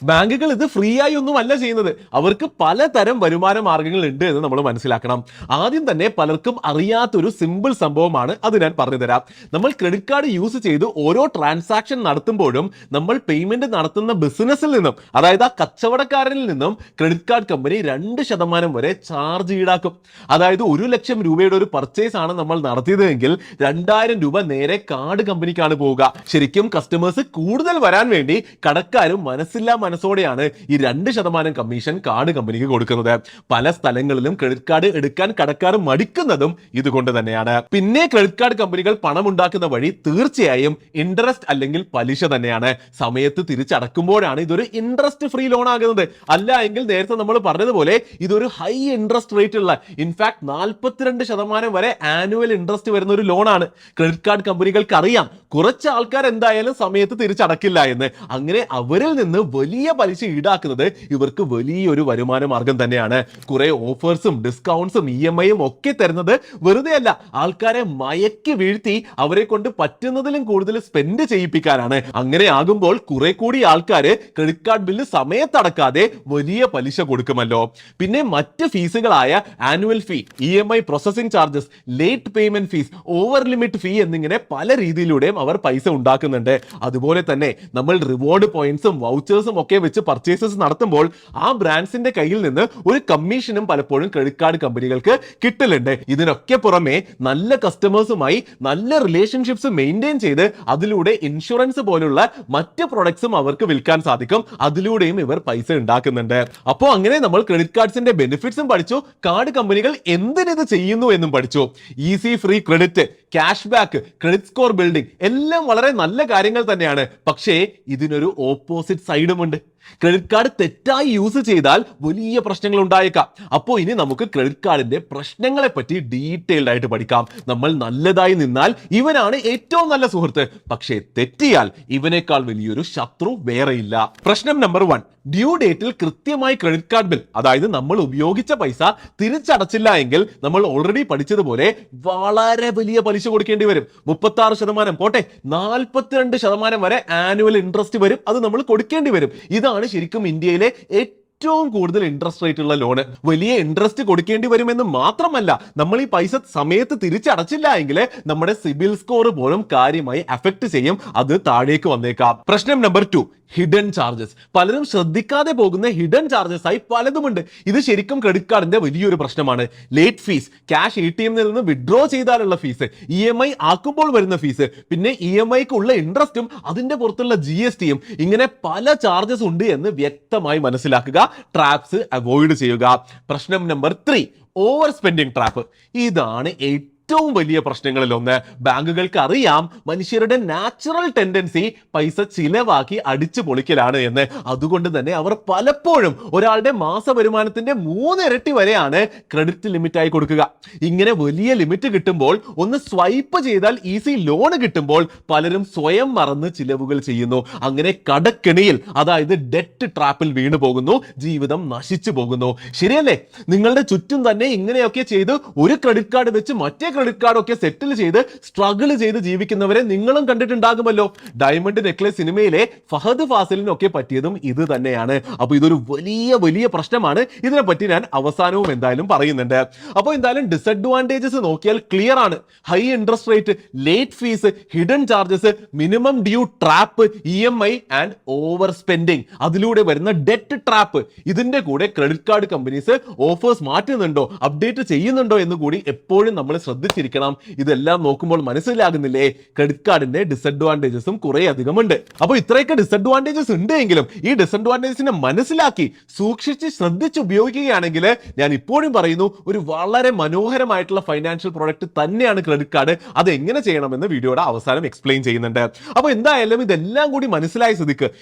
ബാങ്കുകൾ ഇത് ഫ്രീ ആയി ഒന്നും അല്ല ചെയ്യുന്നത്. അവർക്ക് പലതരം വരുമാന മാർഗങ്ങൾ ഉണ്ട് എന്ന് നമ്മൾ മനസ്സിലാക്കണം. ആദ്യം തന്നെ പലർക്കും അറിയാത്തൊരു സിമ്പിൾ സംഭവമാണ്, അത് ഞാൻ പറഞ്ഞു തരാം. നമ്മൾ ക്രെഡിറ്റ് കാർഡ് യൂസ് ചെയ്ത് ഓരോ ട്രാൻസാക്ഷൻ നടത്തുമ്പോഴും നമ്മൾ പേയ്മെന്റ് നടത്തുന്ന ബിസിനസ്സിൽ നിന്നും, അതായത് ആ കച്ചവടക്കാരനിൽ നിന്നും ക്രെഡിറ്റ് കാർഡ് കമ്പനി 2% വരെ ചാർജ് ഈടാക്കും. അതായത് 1 ലക്ഷം രൂപയുടെ ഒരു പർച്ചേസ് ആണ് നമ്മൾ നടത്തിയതെങ്കിൽ 2000 രൂപ നേരെ കാർഡ് കമ്പനിക്കാണ് പോവുക. ശരിക്കും കസ്റ്റമേഴ്സ് കൂടുതൽ വരാൻ വേണ്ടി കടക്കാരും മനസ്സില്ലാ മനസ്സോടെയാണ് ഈ 2% കമ്മീഷൻ കാർഡ് കമ്പനിക്ക് കൊടുക്കുന്നത്. പല സ്ഥലങ്ങളിലും ക്രെഡിറ്റ് കാർഡ് എടുക്കാൻ കടക്കാർ മടിക്കുന്നതും ഇതുകൊണ്ട് തന്നെയാണ്. പിന്നെ ക്രെഡിറ്റ് കാർഡ് കമ്പനികൾ പണം ഉണ്ടാക്കുന്ന വഴി തീർച്ചയായും ഇൻട്രസ്റ്റ് അല്ലെങ്കിൽ പലിശ തന്നെയാണ്. സമയത്ത് തിരിച്ചടക്കുമ്പോഴാണ് ഇതൊരു ഇൻട്രസ്റ്റ് ഫ്രീ ലോൺ ആകുന്നത്. അല്ല എങ്കിൽ നേരത്തെ നമ്മൾ പറഞ്ഞതുപോലെ ഇതൊരു ഹൈ ഇൻട്രസ്റ്റ് റേറ്റ് ഉള്ള, ഇൻഫാക്ട് 42% വരെ ആനുവൽ ഇൻട്രസ്റ്റ് വരുന്ന ഒരു ലോണാണ്. ക്രെഡിറ്റ് കാർഡ് കമ്പനികൾക്ക് അറിയാം കുറച്ച് ആൾക്കാർ എന്തായാലും സമയത്ത് തിരിച്ചടക്കില്ല എന്ന്. അങ്ങനെ അവരിൽ നിന്ന് വലിയ പലിശ ഈടാക്കുന്നത് ഇവർക്ക് വലിയൊരു വരുമാന മാർഗം തന്നെയാണ്. കുറെ ഓഫേഴ്സും ഡിസ്കൗണ്ട്സും EMIയും ഒക്കെ തരുന്നത് വെറുതെ അല്ല, ആൾക്കാരെ മയക്കി വീഴ്ത്തി അവരെ കൊണ്ട് പറ്റുന്നതിലും കൂടുതൽ സ്പെൻഡ് ചെയ്യിപ്പിക്കാനാണ്. അങ്ങനെ ആകുമ്പോൾ കുറെ കൂടി ആൾക്കാർ ക്രെഡിറ്റ് കാർഡ് ബില്ല് സമയത്തടക്കാതെ വലിയ പലിശ കൊടുക്കുമല്ലോ. പിന്നെ മറ്റ് ഫീസുകളായ annual fee, EMI processing charges, late payment fees, over limit fee എന്നിങ്ങനെ പല രീതിയിലൂടെയും അവർ പൈസ ഉണ്ടാക്കുന്നുണ്ട്. അതുപോലെ തന്നെ നമ്മൾ റിവാർഡ് പോയിന്റ്സും വൗച്ചേഴ്സും ഒക്കെ വെച്ച് പർച്ചേസസ് നടത്തുമ്പോൾ ആ ബ്രാൻഡ്സിന്റെ കയ്യിൽ നിന്ന് ഒരു കമ്മീഷനും പലപ്പോഴും ക്രെഡിറ്റ് കാർഡ് കമ്പനികൾക്ക് കിട്ടലുണ്ട്. ഇതിനൊക്കെ പുറമെ നല്ല കസ്റ്റമേഴ്സുമായി നല്ല റിലേഷൻഷിപ്സ് മെയിൻറ്റെയിൻ ചെയ്ത് അതിലൂടെ ഇൻഷുറൻസ് പോലുള്ള മറ്റ് പ്രൊഡക്ട്സും അവർക്ക് വിൽക്കാൻ സാധിക്കും. അതിലൂടെയും ഇവർ പൈസ ഉണ്ടാക്കുന്നുണ്ട്. അപ്പോൾ അങ്ങനെ നമ്മൾ ക്രെഡിറ്റ് കാർഡ്സിന്റെ ബെനിഫിറ്റ്സും പഠിച്ചു, കാർഡ് കമ്പനികൾ എന്തിനിത് ചെയ്യുന്നു എന്നും പഠിച്ചു. Easy free credit, cash back, credit score building എല്ലാം വളരെ നല്ല കാര്യങ്ങൾ തന്നെയാണ്. പക്ഷേ ഇതിനൊരു ഓപ്പോസിറ്റ് സൈഡുമുണ്ട്. ക്രെഡിറ്റ് കാർഡ് തെറ്റായി യൂസ് ചെയ്താൽ വലിയ പ്രശ്നങ്ങൾ ഉണ്ടായേക്കാം. അപ്പോൾ ഇനി നമുക്ക് ക്രെഡിറ്റ് കാർഡിന്റെ പ്രശ്നങ്ങളെ പറ്റി ഡീറ്റെയിൽഡ് ആയിട്ട് പഠിക്കാം. നമ്മൾ നല്ലതായി നിന്നാൽ ഇവനാണ് ഏറ്റവും നല്ല സുഹൃത്ത്, പക്ഷേ തെറ്റിയാൽ ഇവനേക്കാൾ വലിയൊരു ശത്രു വേറെയില്ല. പ്രശ്നം നമ്പർ 1, ഡ്യൂ ഡേറ്റിൽ കൃത്യമായി ക്രെഡിറ്റ് കാർഡ് ബിൽ, അതായത് നമ്മൾ ഉപയോഗിച്ച പൈസ തിരിച്ചടച്ചില്ല എങ്കിൽ നമ്മൾ ഓൾറെഡി പഠിച്ചതുപോലെ വളരെ വലിയ പലിശ കൊടുക്കേണ്ടി വരും. 36% പോട്ടെ, 42% വരെ ആനുവൽ ഇൻട്രസ്റ്റ് വരും. അത് നമ്മൾ കൊടുക്കേണ്ടി വരും. ഇതാണ് ശരിക്കും ഇന്ത്യയിലെ ഏറ്റവും കൂടുതൽ ഇൻട്രസ്റ്റ് റേറ്റ് ഉള്ള ലോണ്. വലിയ ഇൻട്രസ്റ്റ് കൊടുക്കേണ്ടി വരുമെന്ന് മാത്രമല്ല, നമ്മൾ ഈ പൈസ സമയത്ത് തിരിച്ചടച്ചില്ല എങ്കിൽ നമ്മുടെ സിബിൽ സ്കോർ പോലും കാര്യമായി അഫക്ട് ചെയ്യും. അത് താഴേക്ക് വന്നേക്കാം. പ്രശ്നം നമ്പർ 2, ഹിഡൻ ചാർജസ്. പലരും ശ്രദ്ധിക്കാതെ പോകുന്ന ഹിഡൻ ചാർജസ് ആയി പലതുമുണ്ട്. ഇത് ശരിക്കും ക്രെഡിറ്റ് കാർഡിന്റെ വലിയൊരു പ്രശ്നമാണ്. ലേറ്റ് ഫീസ്, ക്യാഷ് ATM നിന്ന് വിഡ്രോ ചെയ്താലുള്ള ഫീസ്, EMI ആക്കുമ്പോൾ വരുന്ന ഫീസ്, പിന്നെ EMIക്ക് ഉള്ള ഇൻട്രസ്റ്റും അതിന്റെ പുറത്തുള്ള GSTയും, ഇങ്ങനെ പല ചാർജസ് ഉണ്ട് എന്ന് വ്യക്തമായി മനസ്സിലാക്കുക. ട്രാപ്സ് അവോയ്ഡ് ചെയ്യുക. പ്രശ്നം നമ്പർ 3, ഓവർ സ്പെൻഡിങ് ട്രാപ്പ്. ഇതാണ് ഏറ്റവും വലിയ പ്രശ്നങ്ങളിൽ ഒന്ന്. ബാങ്കുകൾക്ക് അറിയാം മനുഷ്യരുടെ നാച്ചുറൽ ടെൻഡൻസി പൈസ ചിലവാക്കി അടിച്ചു പൊളിക്കലാണ് എന്ന്. അതുകൊണ്ട് തന്നെ അവർ പലപ്പോഴും ഒരാളുടെ മാസ വരുമാനത്തിന്റെ 3 ഇരട്ടി വരെയാണ് ക്രെഡിറ്റ് ലിമിറ്റ് ആയി കൊടുക്കുക. ഇങ്ങനെ വലിയ ലിമിറ്റ് കിട്ടുമ്പോൾ, ഒന്ന് സ്വൈപ്പ് ചെയ്താൽ ഈസി ലോൺ കിട്ടുമ്പോൾ പലരും സ്വയം മറന്ന് ചിലവുകൾ ചെയ്യുന്നു. അങ്ങനെ കടക്കെണിയിൽ, അതായത് ഡെറ്റ് ട്രാപ്പിൽ വീണു പോകുന്നു. ജീവിതം നശിച്ചു പോകുന്നു. ശരിയല്ലേ? നിങ്ങളുടെ ചുറ്റും തന്നെ ഇങ്ങനെയൊക്കെ ചെയ്ത് ഒരു ക്രെഡിറ്റ് കാർഡ് വെച്ച് മറ്റേ ക്രെഡിറ്റ് കാർഡ് ഒക്കെ സെറ്റിൽ ചെയ്ത് സ്ട്രഗിൾ ചെയ്ത് ജീവിക്കുന്നവരെ നിങ്ങളും കണ്ടിട്ടുണ്ടാകുമല്ലോ. ഡയമണ്ട് നെക്ലേസ് സിനിമയിലെ ഫഹദ് ഫാസിലിനൊക്കെ പറ്റിയതും ഇത് തന്നെയാണ്. അപ്പൊ ഇതൊരു വലിയ വലിയ പ്രശ്നമാണ്. ഇതിനെപ്പറ്റി ഞാൻ അവസാനവും എന്തായാലും പറയുന്നുണ്ട്. അപ്പോൾ എന്തായാലും ഡിസഡ്വാൻറ്റേജസ് നോക്കിയാൽ ക്ലിയർ ആണ്. High interest rate, late fees, hidden charges, minimum due trap, EMI and over spending, അതിലൂടെ വരുന്ന ഡെറ്റ് ട്രാപ്പ്. ഇതിന്റെ കൂടെ ക്രെഡിറ്റ് കാർഡ് കമ്പനീസ് ഓഫേഴ്സ് മാറ്റുന്നുണ്ടോ, അപ്ഡേറ്റ് ചെയ്യുന്നുണ്ടോ എന്ന് കൂടി എപ്പോഴും നമ്മൾ ശ്രദ്ധിച്ചിരിക്കണം. ഇതെല്ലാം നോക്കുമ്പോൾ മനസ്സിലാകുന്നില്ലേ, ക്രെഡിറ്റ് കാർഡിന്റെ ഡിസഡ്വാൻറ്റേജസും കുറെ അധികമുണ്ട്. അപ്പോൾ ഇത്രയൊക്കെ ഡിസഡ്വാൻറ്റേജസ് ഉണ്ട് എങ്കിലും ഈ ഡിസഡ്വാൻറ്റേജസിനെ മനസ്സിലാക്കി സൂക്ഷിച്ച് ശ്രദ്ധിച്ച് ഉപയോഗിക്കുകയാണെങ്കിൽ ഞാൻ ഇപ്പോഴും പറയുന്നു, ഒരു വളരെ മനോഹരമായിട്ടുള്ള ഫൈനാൻഷ്യൽ പ്രോഡക്റ്റ് തന്നെയാണ് ക്രെഡിറ്റ് കാർഡ്. അത് എങ്ങനെ ചെയ്യണമെന്ന് വീഡിയോയുടെ അവസാനം എക്സ്പ്ലെയിൻ ചെയ്യുന്നുണ്ട്. അപ്പോൾ എന്തായാലും ഇതെല്ലാം കൂടി മനസ്സിലായ സ്ഥിതിക്ക്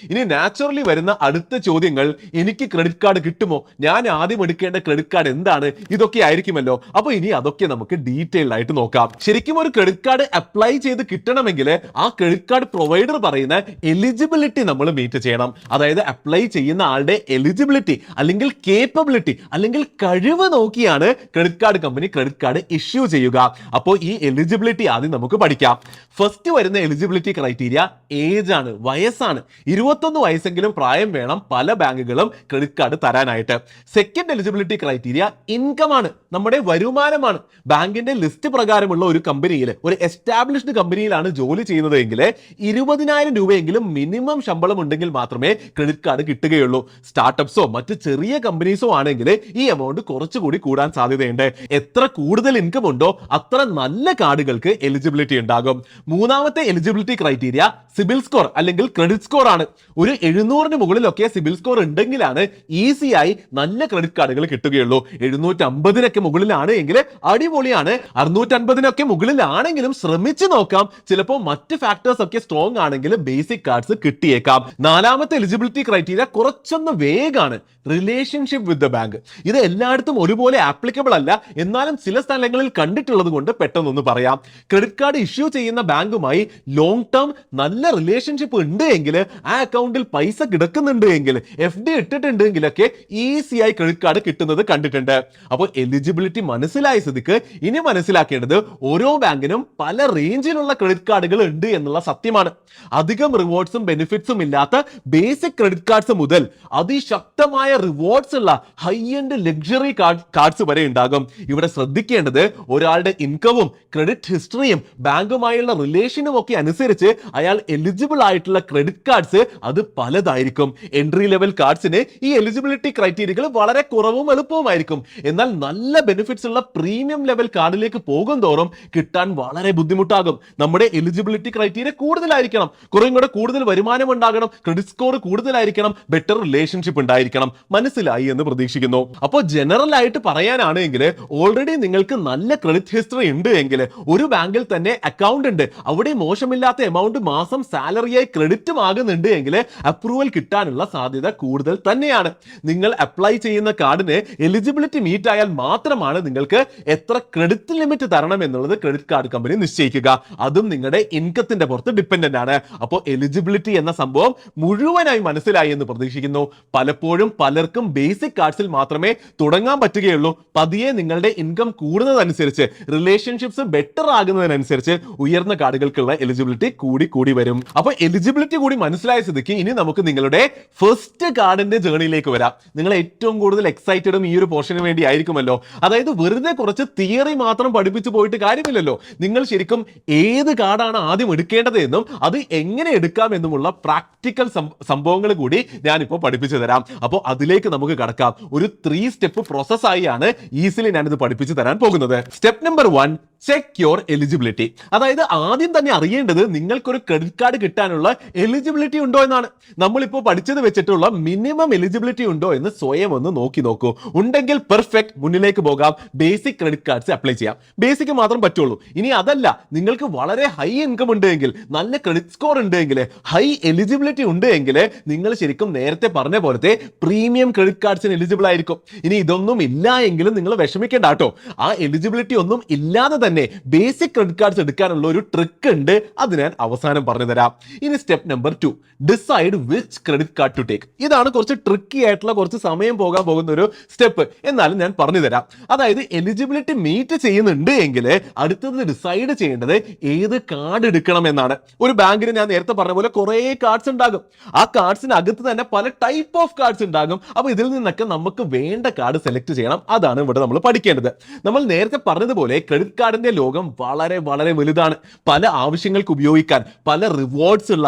ഇനി നാച്ചുറലി വരുന്ന അടുത്ത ചോദ്യങ്ങൾ, എനിക്ക് ക്രെഡിറ്റ് കാർഡ് കിട്ടുമോ, ഞാൻ ആദ്യം എടുക്കേണ്ട ക്രെഡിറ്റ് കാർഡ് എന്താണ്, ഇതൊക്കെ ആയിരിക്കുമല്ലോ. അപ്പോൾ ഇനി അതൊക്കെ നമുക്ക് ഡീറ്റെയിൽ ആയിട്ട് നോക്കാം. ശരിക്കും ഒരു ക്രെഡിറ്റ് കാർഡ് അപ്ലൈ ചെയ്ത് കിട്ടണമെങ്കിൽ ആ ക്രെഡിറ്റ് കാർഡ് പ്രൊവൈഡർ പറയുന്ന എലിജിബിലിറ്റി നമ്മൾ മീറ്റ് ചെയ്യണം. അതായത് അപ്ലൈ ചെയ്യുന്ന ആളുടെ എലിജിബിലിറ്റി അല്ലെങ്കിൽ കേപ്പബിലിറ്റി അല്ലെങ്കിൽ കഴിവ് നോക്കിയാണ് credit card company credit card issue ചെയ്യുക. അപ്പോൾ ഈ എലിജിബിലിറ്റി ആദ്യം നമുക്ക് പഠിക്കാം. ഫസ്റ്റ് വരുന്ന എലിജിബിലിറ്റി ക്രൈറ്റീരിയ ഏജ് ആണ്, വയസ്സാണ്. 21 വയസ്സെങ്കിലും പ്രായം വേണം പല ബാങ്കുകളും ക്രെഡിറ്റ് കാർഡ് തരാനായിട്ട്. സെക്കൻഡ് എലിജിബിലിറ്റി ക്രൈറ്റീരിയ ഇൻകം ആണ്, നമ്മുടെ വരുമാനമാണ്. ബാങ്കിന്റെ ലിസ്റ്റ് പ്രകാരമുള്ള ഒരു കമ്പനിയിൽ, ഒരു എസ്റ്റാബ്ലിഷ്ഡ് കമ്പനിയിലാണ് ജോലി ചെയ്യുന്നത് എങ്കിൽ 20,000 രൂപയെങ്കിലും മിനിമം ശമ്പളം ഉണ്ടെങ്കിൽ മാത്രമേ ക്രെഡിറ്റ് കാർഡ് കിട്ടുകയുള്ളൂ. സ്റ്റാർട്ടപ്സോ മറ്റ് ചെറിയ കമ്പനീസോ ആണെങ്കിൽ ഈ എമൗണ്ട് കുറച്ചുകൂടി കൂടാൻ സാധ്യതയുണ്ട്. എത്ര കൂടുതൽ ഇൻകം ഉണ്ടോ അത്ര നല്ല കാർഡുകൾക്ക് എലിജിബിലിറ്റി ഉണ്ടാകും. മൂന്നാമത്തെ എലിജിബിലിറ്റി ക്രൈറ്റീരിയ സിബിൽ സ്കോർ അല്ലെങ്കിൽ ക്രെഡിറ്റ് സ്കോർ ആണ്. ഒരു 700-ന് മുകളിലൊക്കെ സിബിൽ സ്കോർ ഉണ്ടെങ്കിലാണ് ഈസിയായി നല്ല ക്രെഡിറ്റ് കാർഡുകൾ കിട്ടുകയുള്ളൂ. 750-നൊക്കെ മുകളിലാണ് എങ്കിൽ അടിപൊളിയാണ്. 650-നൊക്കെ മുകളിലാണെങ്കിലും ശ്രമിച്ചു നോക്കാം. ചിലപ്പോൾ മറ്റ് ഫാക്ടേഴ്സ് ഒക്കെ സ്ട്രോങ് ആണെങ്കിൽ ബേസിക് കാർഡ്സ് കിട്ടിയേക്കാം. നാലാമത്തെ എലിജിബിലിറ്റി ക്രൈറ്റീരിയ കുറച്ചൊന്ന് വേഗമാണ്, റിലേഷൻഷിപ്പ് വിത്ത് ദ ബാങ്ക്. ഇത് എല്ലായിടത്തും ഒരുപോലെ ആപ്ലിക്കബിൾ അല്ല, എന്നാലും ചില സ്ഥലങ്ങളിൽ കണ്ടിട്ടുള്ളത് കൊണ്ട് പെട്ടെന്നൊന്ന് പറയാം. ക്രെഡിറ്റ് കാർഡ് ഇഷ്യൂ ചെയ്യുന്ന ബാങ്കുമായി ലോങ് ടേം നല്ല റിലേഷൻഷിപ്പ് ഉണ്ട് എങ്കിൽ, ആ അക്കൗണ്ടിൽ പൈസ കിടക്കുന്നുണ്ട് എങ്കിൽ, FD ഇട്ടിട്ടുണ്ടെങ്കിലൊക്കെ ഈസിയായി ക്രെഡിറ്റ് കാർഡ് കിട്ടുന്നത് കണ്ടിട്ടുണ്ട്. അപ്പോൾ എലിജിബിലിറ്റി മനസ്സിലായ സ്ഥിതിക്ക് ഇനി മനസ്സിലായി മനസ്സിലാക്കേണ്ടത് ഓരോ ബാങ്കിനും പല റേഞ്ചിലുള്ള ക്രെഡിറ്റ് കാർഡുകൾ ഉണ്ട് എന്നുള്ള സത്യമാണ്. അധികം റിവാർഡ്സും ബെനിഫിറ്റ്സും ഇല്ലാത്ത ബേസിക് ക്രെഡിറ്റ് കാർഡ്സ് മുതൽ അതിശക്തമായ റിവാർഡ്സ് ഉള്ള ഹൈ എൻഡ് ലക്ഷറി കാർഡ്സ് വരെ ഉണ്ടാകും. ഇവിടെ ശ്രദ്ധിക്കേണ്ടത് ഒരാളുടെ ഇൻകവും ക്രെഡിറ്റ് ഹിസ്റ്ററിയും ബാങ്കുമായുള്ള റിലേഷനും ഒക്കെ അനുസരിച്ച് അയാൾ എലിജിബിൾ ആയിട്ടുള്ള ക്രെഡിറ്റ് കാർഡ്സ് അത് പലതായിരിക്കും. എൻട്രി ലെവൽ കാർഡ്സിന് ഈ എലിജിബിലിറ്റി ക്രൈറ്റീരിയകൾ വളരെ കുറവും എളുപ്പവുമായിരിക്കും. എന്നാൽ നല്ല ബെനിഫിറ്റ്സ് ഉള്ള പ്രീമിയം ലെവൽ കാർഡിലേക്ക് പോകും തോറും കിട്ടാൻ വളരെ ബുദ്ധിമുട്ടാകും. നമ്മുടെ എലിജിബിലിറ്റി ക്രൈറ്റീരിയ കൂടുതലായിരിക്കണം, കുറേയും കൂടെ കൂടുതൽ വരുമാനം ഉണ്ടാകണം, ക്രെഡിറ്റ് സ്കോർ കൂടുതലായിരിക്കണം, ബെറ്റർ റിലേഷൻഷിപ്പ് ഉണ്ടായിരിക്കണം. മനസ്സിലായി എന്ന് പ്രതീക്ഷിക്കുന്നു. അപ്പോൾ ജനറൽ ആയിട്ട് പറയാനാണെങ്കിൽ ഓൾറെഡി നിങ്ങൾക്ക് നല്ല ക്രെഡിറ്റ് ഹിസ്റ്ററി ഉണ്ട് എങ്കിൽ, ഒരു ബാങ്കിൽ തന്നെ അക്കൗണ്ട് ഉണ്ട്, അവിടെ മോശമില്ലാത്ത എമൗണ്ട് മാസം സാലറിയായി ക്രെഡിറ്റും ആകുന്നുണ്ട് എങ്കിൽ അപ്രൂവൽ കിട്ടാനുള്ള സാധ്യത കൂടുതൽ തന്നെയാണ്. നിങ്ങൾ അപ്ലൈ ചെയ്യുന്ന കാർഡിന് എലിജിബിലിറ്റി മീറ്റ് ആയാൽ മാത്രമാണ് നിങ്ങൾക്ക് എത്ര ക്രെഡിറ്റ് ലിമിറ്റ് തരണം എന്നുള്ളത് ക്രെഡിറ്റ് കാർഡ് കമ്പനി നിശ്ചയിക്കുക. അതും നിങ്ങളുടെ ഇൻകത്തിന്റെ പുറത്ത് ഡിപ്പെൻഡന്റ് ആണ്. അപ്പോൾ എലിജിബിലിറ്റി എന്ന സംഭവം മുഴുവനായി മനസ്സിലായി എന്ന് പ്രതീക്ഷിക്കുന്നു. പലപ്പോഴും പലർക്കും ബേസിക് കാർഡ്സിൽ മാത്രമേ തുടങ്ങാൻ പറ്റുകയുള്ളൂ. പതിയെ നിങ്ങളുടെ ഇൻകം കൂടുന്നതനുസരിച്ച്, റിലേഷൻഷിപ്സ് ബെറ്റർ ആകുന്നതിനനുസരിച്ച് ഉയർന്ന കാർഡുകൾക്കുള്ള എലിജിബിലിറ്റി കൂടി വരും. അപ്പോൾ എലിജിബിലിറ്റി കൂടി മനസ്സിലായ സ്ഥിതിക്ക് ഇനി നമുക്ക് നിങ്ങളുടെ ഫസ്റ്റ് കാർഡിന്റെ ജേണിയിലേക്ക് വരാം. നിങ്ങൾ ഏറ്റവും കൂടുതൽ എക്സൈറ്റഡും ഈ ഒരു പോർഷന് വേണ്ടി ആയിരിക്കുമല്ലോ. അതായത് വെറുതെ കുറച്ച് തിയറി മാത്രം പഠിപ്പിച്ചു പോയിട്ട് കാര്യമില്ലല്ലോ. നിങ്ങൾ ശരിക്കും ഏത് കാർഡാണ് ആദ്യം എടുക്കേണ്ടത് എന്നും അത് എങ്ങനെ എടുക്കാം എന്നുമുള്ള പ്രാക്ടിക്കൽ സംഭവങ്ങൾ കൂടി ഞാനിപ്പോൾ പഠിപ്പിച്ചു തരാം. അപ്പോൾ അതിലേക്ക് നമുക്ക് കടക്കാം. ഒരു 3 സ്റ്റെപ്പ് പ്രോസസ്സായാണ് ഈസിലി ഞാനിത് പഠിപ്പിച്ചു തരാൻ പോകുന്നത്. Step number 1, check your eligibility. അതായത് ആദ്യം തന്നെ അറിയേണ്ടത് നിങ്ങൾക്കൊരു ക്രെഡിറ്റ് കാർഡ് കിട്ടാനുള്ള എലിജിബിലിറ്റി ഉണ്ടോ എന്നാണ്. നമ്മളിപ്പോൾ പഠിച്ചത് വെച്ചിട്ടുള്ള മിനിമം എലിജിബിലിറ്റി ഉണ്ടോ എന്ന് സ്വയം ഒന്ന് നോക്കൂ. ഉണ്ടെങ്കിൽ പെർഫെക്റ്റ്, മുന്നിലേക്ക് പോകാം. ബേസിക് ക്രെഡിറ്റ് കാർഡ്സ് അപ്ലൈ ചെയ്യാം. ബേസിക് മാത്രം പറ്റുള്ളൂ. ഇനി അതല്ല, നിങ്ങൾക്ക് വളരെ ഹൈ ഇൻകം ഉണ്ടെങ്കിൽ, നല്ല ക്രെഡിറ്റ് സ്കോർ ഉണ്ടെങ്കിൽ, ഹൈ എലിജിബിലിറ്റി ഉണ്ടെങ്കിൽ നിങ്ങൾ ശരിക്കും നേരത്തെ പറഞ്ഞ പോലത്തെ പ്രീമിയം ക്രെഡിറ്റ് കാർഡ്സിന് എലിജിബിൾ ആയിരിക്കും. ഇനി ഇതൊന്നും ഇല്ല എങ്കിലും നിങ്ങൾ വിഷമിക്കേണ്ട കേട്ടോ. ആ എലിജിബിലിറ്റി ഒന്നും ഇല്ലാതെ തന്നെ ബേസിക് ക്രെഡിറ്റ് കാർഡ്സ് എടുക്കാനുള്ള ഒരു ട്രിക്ക് ഉണ്ട്. അത് ഞാൻ അവസാനം പറഞ്ഞു തരാം. ഇനി step number 2, decide which credit card to take. ഇതാണ് കുറച്ച് ട്രിക്കി ആയിട്ടുള്ള, കുറച്ച് സമയം പോകാൻ പോകുന്ന ഒരു സ്റ്റെപ്പ്. എന്നാലും ഞാൻ പറഞ്ഞു തരാം. അതായത് എലിജിബിലിറ്റി മീറ്റ് ചെയ്യുന്നുണ്ട് എങ്കിൽ അടുത്തത് ഡിസൈഡ് ചെയ്യേണ്ടത് ഏത് കാർഡ് എടുക്കണം എന്നാണ്. ഒരു ബാങ്കിന് ഞാൻ നേരത്തെ പറഞ്ഞ പോലെ കുറേ കാർഡ്സ് ഉണ്ടാകും. ആ കാർഡ്സിനകത്ത് തന്നെ പല ടൈപ്പ് ഓഫ് കാർഡ്സ് ഉണ്ടാകും. അപ്പോൾ ഇതിൽ നിന്നൊക്കെ നമുക്ക് വേണ്ട കാർഡ് സെലക്ട് ചെയ്യണം. അതാണ് ഇവിടെ നമ്മൾ പഠിക്കേണ്ടത്. നമ്മൾ നേരത്തെ പറഞ്ഞതുപോലെ ക്രെഡിറ്റ് കാർഡിന്റെ ലോകം വളരെ വളരെ വലുതാണ്. പല ആവശ്യങ്ങൾക്ക് ഉപയോഗിക്കാൻ പല റിവാർഡ്സ് ഉള്ള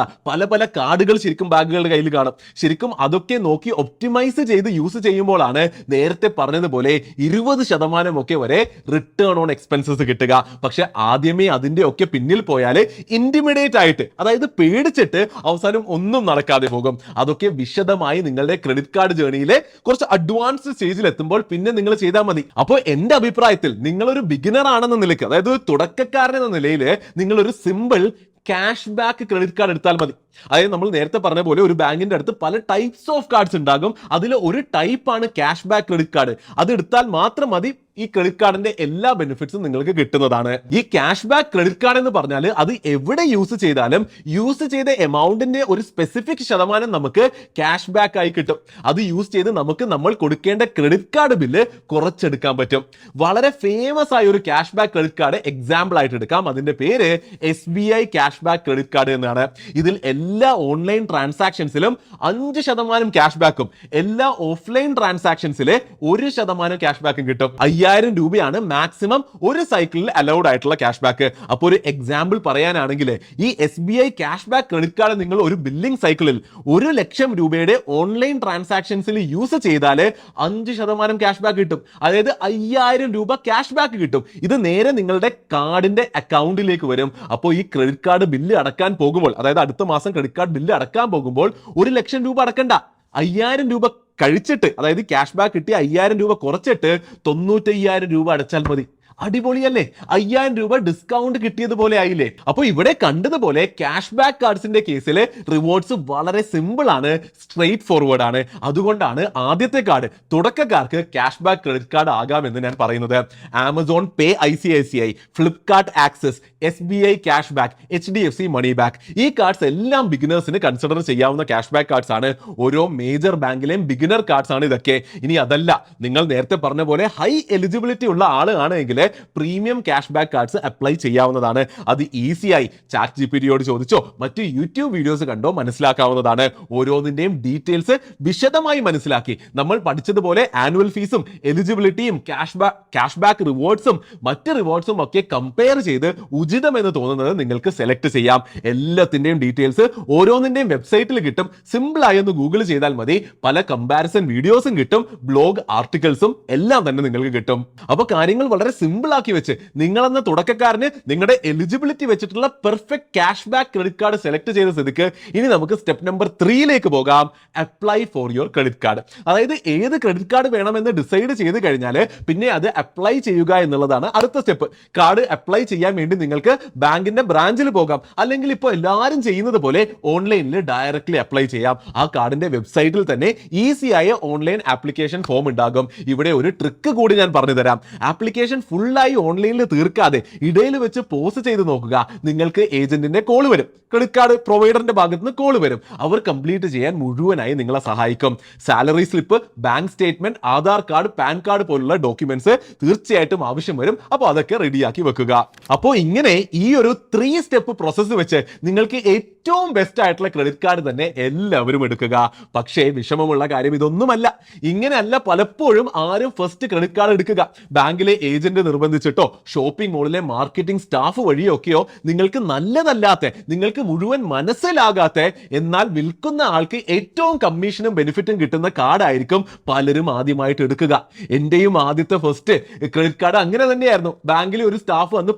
പല കാർഡുകൾ ശരിക്കും ബാങ്കുകളുടെ കയ്യിൽ കാണും. ശരിക്കും അതൊക്കെ നോക്കി ഒപ്റ്റിമൈസ് ചെയ്ത് യൂസ് ചെയ്യുമ്പോഴാണ് നേരത്തെ പറഞ്ഞതുപോലെ 20% ഒക്കെ വരെ റിട്ടേൺ ഓൺ എക്സ്പെൻസസ് കിട്ടുക. പക്ഷെ ആദ്യമേ അതിന്റെ ഒക്കെ പിന്നിൽ പോയാൽ ഇന്റിമിഡേറ്റ് ആയിട്ട്, അതായത് പേടിച്ചിട്ട് അവസാനം ഒന്നും നടക്കാതെ പോകും. അതൊക്കെ വിശദമായി നിങ്ങളുടെ ക്രെഡിറ്റ് കാർഡ് ജേണിയിലെ കുറച്ച് അഡ്വാൻസ് സ്റ്റേജിൽ എത്തുമ്പോൾ പിന്നെ നിങ്ങൾ ചെയ്താൽ മതി. അപ്പോൾ എന്റെ അഭിപ്രായത്തിൽ നിങ്ങളൊരു ബിഗിനർ ആണെന്ന നിലയ്ക്ക്, അതായത് ഒരു തുടക്കക്കാരൻ എന്ന നിലയിൽ നിങ്ങളൊരു simple cash back credit card എടുത്താൽ മതി. അതായത് നമ്മൾ നേരത്തെ പറഞ്ഞ പോലെ ഒരു ബാങ്കിന്റെ അടുത്ത് പല ടൈപ്സ് ഓഫ് കാർഡ്സ് ഉണ്ടാകും. അതിൽ ഒരു ടൈപ്പാണ് ക്യാഷ് ബാക്ക് ക്രെഡിറ്റ് കാർഡ്. അത് എടുത്താൽ മാത്രം മതി ഈ ക്രെഡിറ്റ് കാർഡിന്റെ എല്ലാ ബെനിഫിറ്റ്സും നിങ്ങൾക്ക് കിട്ടുന്നതാണ്. ഈ ക്യാഷ് ബാക്ക് ക്രെഡിറ്റ് കാർഡ് എന്ന് പറഞ്ഞാൽ അത് എവിടെ യൂസ് ചെയ്താലും യൂസ് ചെയ്ത എമൗണ്ടിന്റെ ഒരു സ്പെസിഫിക് ശതമാനം നമുക്ക് ക്യാഷ് ബാക്ക് ആയി കിട്ടും. അത് യൂസ് ചെയ്ത് നമുക്ക് നമ്മൾ കൊടുക്കേണ്ട ക്രെഡിറ്റ് കാർഡ് ബില്ല് കുറച്ചെടുക്കാൻ പറ്റും. വളരെ ഫേമസ് ആയ ഒരു cash back credit card example ആയിട്ട് എടുക്കാം. അതിന്റെ പേര് SBI cash back credit card എന്നാണ്. ഇതിൽ എല്ലാ ഓൺലൈൻ ട്രാൻസാക്ഷൻസിലും 5% ക്യാഷ് ബാക്കും, എല്ലാ ഓഫ്ലൈൻ ട്രാൻസാക്ഷൻസിലെ 1% ക്യാഷ് ബാക്കും കിട്ടും. 5000 രൂപയാണ് മാക്സിമം ഒരു സൈക്കിളിൽ അലൗഡ് ആയിട്ടുള്ള ക്യാഷ് ബാക്ക്. അപ്പോൾ ഒരു എക്സാമ്പിൾ പറയാനാണെങ്കിൽ ഈ SBI cash back credit card നിങ്ങൾ ഒരു ബില്ലിംഗ് സൈക്കിളിൽ 1,00,000 രൂപയുടെ ഓൺലൈൻ ട്രാൻസാക്ഷൻസിൽ യൂസ് ചെയ്താൽ 5% ക്യാഷ് ബാക്ക് കിട്ടും. അതായത് 5000 രൂപ ക്യാഷ് ബാക്ക് കിട്ടും. ഇത് നേരെ നിങ്ങളുടെ കാർഡിന്റെ അക്കൗണ്ടിലേക്ക് വരും. അപ്പോൾ ഈ ക്രെഡിറ്റ് കാർഡ് ബില്ല് അടക്കാൻ പോകുമ്പോൾ, അതായത് അടുത്ത മാസം ക്രെഡിറ്റ് കാർഡ് ബില്ല് അടക്കാൻ പോകുമ്പോൾ 1,00,000 രൂപ അടക്കണ്ട. 5000 രൂപ കഴിച്ചിട്ട്, അതായത് ക്യാഷ് ബാക്ക് കിട്ടി 5000 രൂപ കുറച്ചിട്ട് 95,000 രൂപ അടച്ചാൽ മതി. അടിപൊളിയല്ലേ? 5000 രൂപ ഡിസ്കൗണ്ട് കിട്ടിയതുപോലെ ആയില്ലേ? അപ്പോൾ ഇവിടെ കണ്ടതുപോലെ ക്യാഷ് ബാക്ക് കാർഡ്സിന്റെ കേസിൽ റിവാർഡ്സ് വളരെ സിമ്പിൾ ആണ്, സ്ട്രെയിറ്റ് ഫോർവേഡ് ആണ്. അതുകൊണ്ടാണ് ആദ്യത്തെ കാർഡ് തുടക്കക്കാർക്ക് ക്യാഷ് ബാക്ക് ക്രെഡിറ്റ് കാർഡ് ആകാമെന്ന് ഞാൻ പറയുന്നത്. Amazon Pay ICICI, Flipkart Axis, SBI cash back, HDFC money back, ഈ കാർഡ്സ് എല്ലാം ബിഗിനേഴ്സിന് കൺസിഡർ ചെയ്യാവുന്ന ക്യാഷ് ബാക്ക് കാർഡ്സ് ആണ്. ഓരോ മേജർ ബാങ്കിലെയും ബിഗിനർ കാർഡ്സ് ആണ് ഇതൊക്കെ. ഇനി അതല്ല, നിങ്ങൾ നേരത്തെ പറഞ്ഞ പോലെ ഹൈ എലിജിബിലിറ്റി ഉള്ള ആളാണെങ്കിൽ പോലെ premium cash back cards apply ചെയ്യാവുന്നതാണ്. അത് ഈസിയായി ചാറ്റ് ജിപിടിയോട് ചോദിച്ചോ മറ്റ് യൂട്യൂബ് വീഡിയോസ് കണ്ടോ മനസ്സിലാക്കാവുന്നതാണ്. ഓരോന്നിന്റെയും ഡീറ്റെയിൽസ് വിശദമായി മനസ്സിലാക്കി നമ്മൾ പഠിച്ചതുപോലെ ആനുവൽ ഫീസും എലിജിബിലിറ്റിയും ക്യാഷ് ബാക്ക് റിവാർഡ്സും മറ്റ് റിവാർഡ്സും ഒക്കെ കമ്പയർ ചെയ്ത് ഉചിതമെന്ന് തോന്നുന്നത് നിങ്ങൾക്ക് സെലക്ട് ചെയ്യാം. എല്ലാത്തിന്റെയും ഡീറ്റെയിൽസ് ഓരോന്നിന്റെയും വെബ്സൈറ്റിൽ കിട്ടും. സിമ്പിൾ ആയി ഒന്ന് ഗൂഗിൾ ചെയ്താൽ മതി. പല കമ്പാരിസൺ വീഡിയോസും കിട്ടും, ബ്ലോഗ് ആർട്ടിക്കിൾസും എല്ലാം തന്നെ നിങ്ങൾക്ക് കിട്ടും. അപ്പൊ കാര്യങ്ങൾ വളരെ സിമ്പിൾ ആക്കി വെച്ച് നിങ്ങളെന്ന തുടക്കക്കാരന് നിങ്ങളുടെ എലിജിബിലിറ്റി വെച്ചിട്ടുള്ള perfect cash back credit card select ചെയ്ത സ്ഥിതിക്ക് ഇനി നമുക്ക് സ്റ്റെപ്പ് നമ്പർ 3 പോകാം. Apply for your credit card. അതായത് ഏത് ക്രെഡിറ്റ് കാർഡ് വേണമെന്ന് ഡിസൈഡ് ചെയ്ത് കഴിഞ്ഞാൽ പിന്നെ അത് അപ്ലൈ ചെയ്യുക എന്നുള്ളതാണ് അടുത്ത സ്റ്റെപ്പ്. കാർഡ് അപ്ലൈ ചെയ്യാൻ വേണ്ടി നിങ്ങൾക്ക് ബാങ്കിന്റെ ബ്രാഞ്ചിൽ പോകാം, അല്ലെങ്കിൽ ഇപ്പോൾ എല്ലാവരും ചെയ്യുന്നത് പോലെ ഓൺലൈനിൽ ഡയറക്റ്റ്ലി അപ്ലൈ ചെയ്യാം. ആ കാർഡിന്റെ വെബ്സൈറ്റിൽ തന്നെ ഈസിയായ ഓൺലൈൻ ആപ്ലിക്കേഷൻ ഫോം ഉണ്ടാകും. ഇവിടെ ഒരു ട്രിക്ക് കൂടി ഞാൻ പറഞ്ഞു തരാം. ആപ്ലിക്കേഷൻ ഫുള്ളായി ഓൺലൈനിൽ തീർക്കാതെ ഇടയിൽ വെച്ച് പോസ്റ്റ് ചെയ്ത് നോക്കുക. നിങ്ങൾക്ക് ഏജന്റിന്റെ കോൾ വരും, ക്രെഡിറ്റ് കാർഡ് പ്രൊവൈഡറിന്റെ ഭാഗത്ത് നിന്ന് കോൾ വരും. അവർ കംപ്ലീറ്റ് ചെയ്യാൻ മുഴുവനായി നിങ്ങളെ സഹായിക്കും. Salary slip, bank statement, Aadhaar card, pan card പോലുള്ള ഡോക്യുമെന്റ്സ് തീർച്ചയായിട്ടും ആവശ്യം വരും. അപ്പോൾ അതൊക്കെ റെഡിയാക്കി വെക്കുക. അപ്പോൾ ഇങ്ങനെ ഈ ഒരു 3 സ്റ്റെപ്പ് പ്രോസസ്സ് വെച്ച് നിങ്ങൾക്ക് ഏറ്റവും ബെസ്റ്റ് ആയിട്ടുള്ള ക്രെഡിറ്റ് കാർഡ് തന്നെ എല്ലാവരും എടുക്കുക. പക്ഷേ വിഷമമുള്ള കാര്യം ഇതൊന്നുമല്ല. ഇങ്ങനെയല്ല പലപ്പോഴും ആരും ഫസ്റ്റ് ക്രെഡിറ്റ് കാർഡ് എടുക്കുക. ബാങ്കിലെ ഏജന്റ് നിർബന്ധിച്ചിട്ടോ ഷോപ്പിംഗ് മോളിലെ മാർക്കറ്റിംഗ് സ്റ്റാഫ് വഴിയൊക്കെയോ നിങ്ങൾക്ക് നല്ലതല്ലാത്ത, നിങ്ങൾക്ക് മുഴുവൻ മനസ്സിലാകാത്ത, എന്നാൽ വിൽക്കുന്ന ആൾക്ക് ഏറ്റവും കമ്മീഷനും ബെനിഫിറ്റും കിട്ടുന്ന കാർഡായിരിക്കും പലരും ആദ്യമായിട്ട് എടുക്കുക. എന്റെയും ആദ്യത്തെ ഫസ്റ്റ് ക്രെഡിറ്റ് കാർഡ് അങ്ങനെ തന്നെയായിരുന്നു. ബാങ്കിലെ ഒരു സ്റ്റാഫ് വന്ന്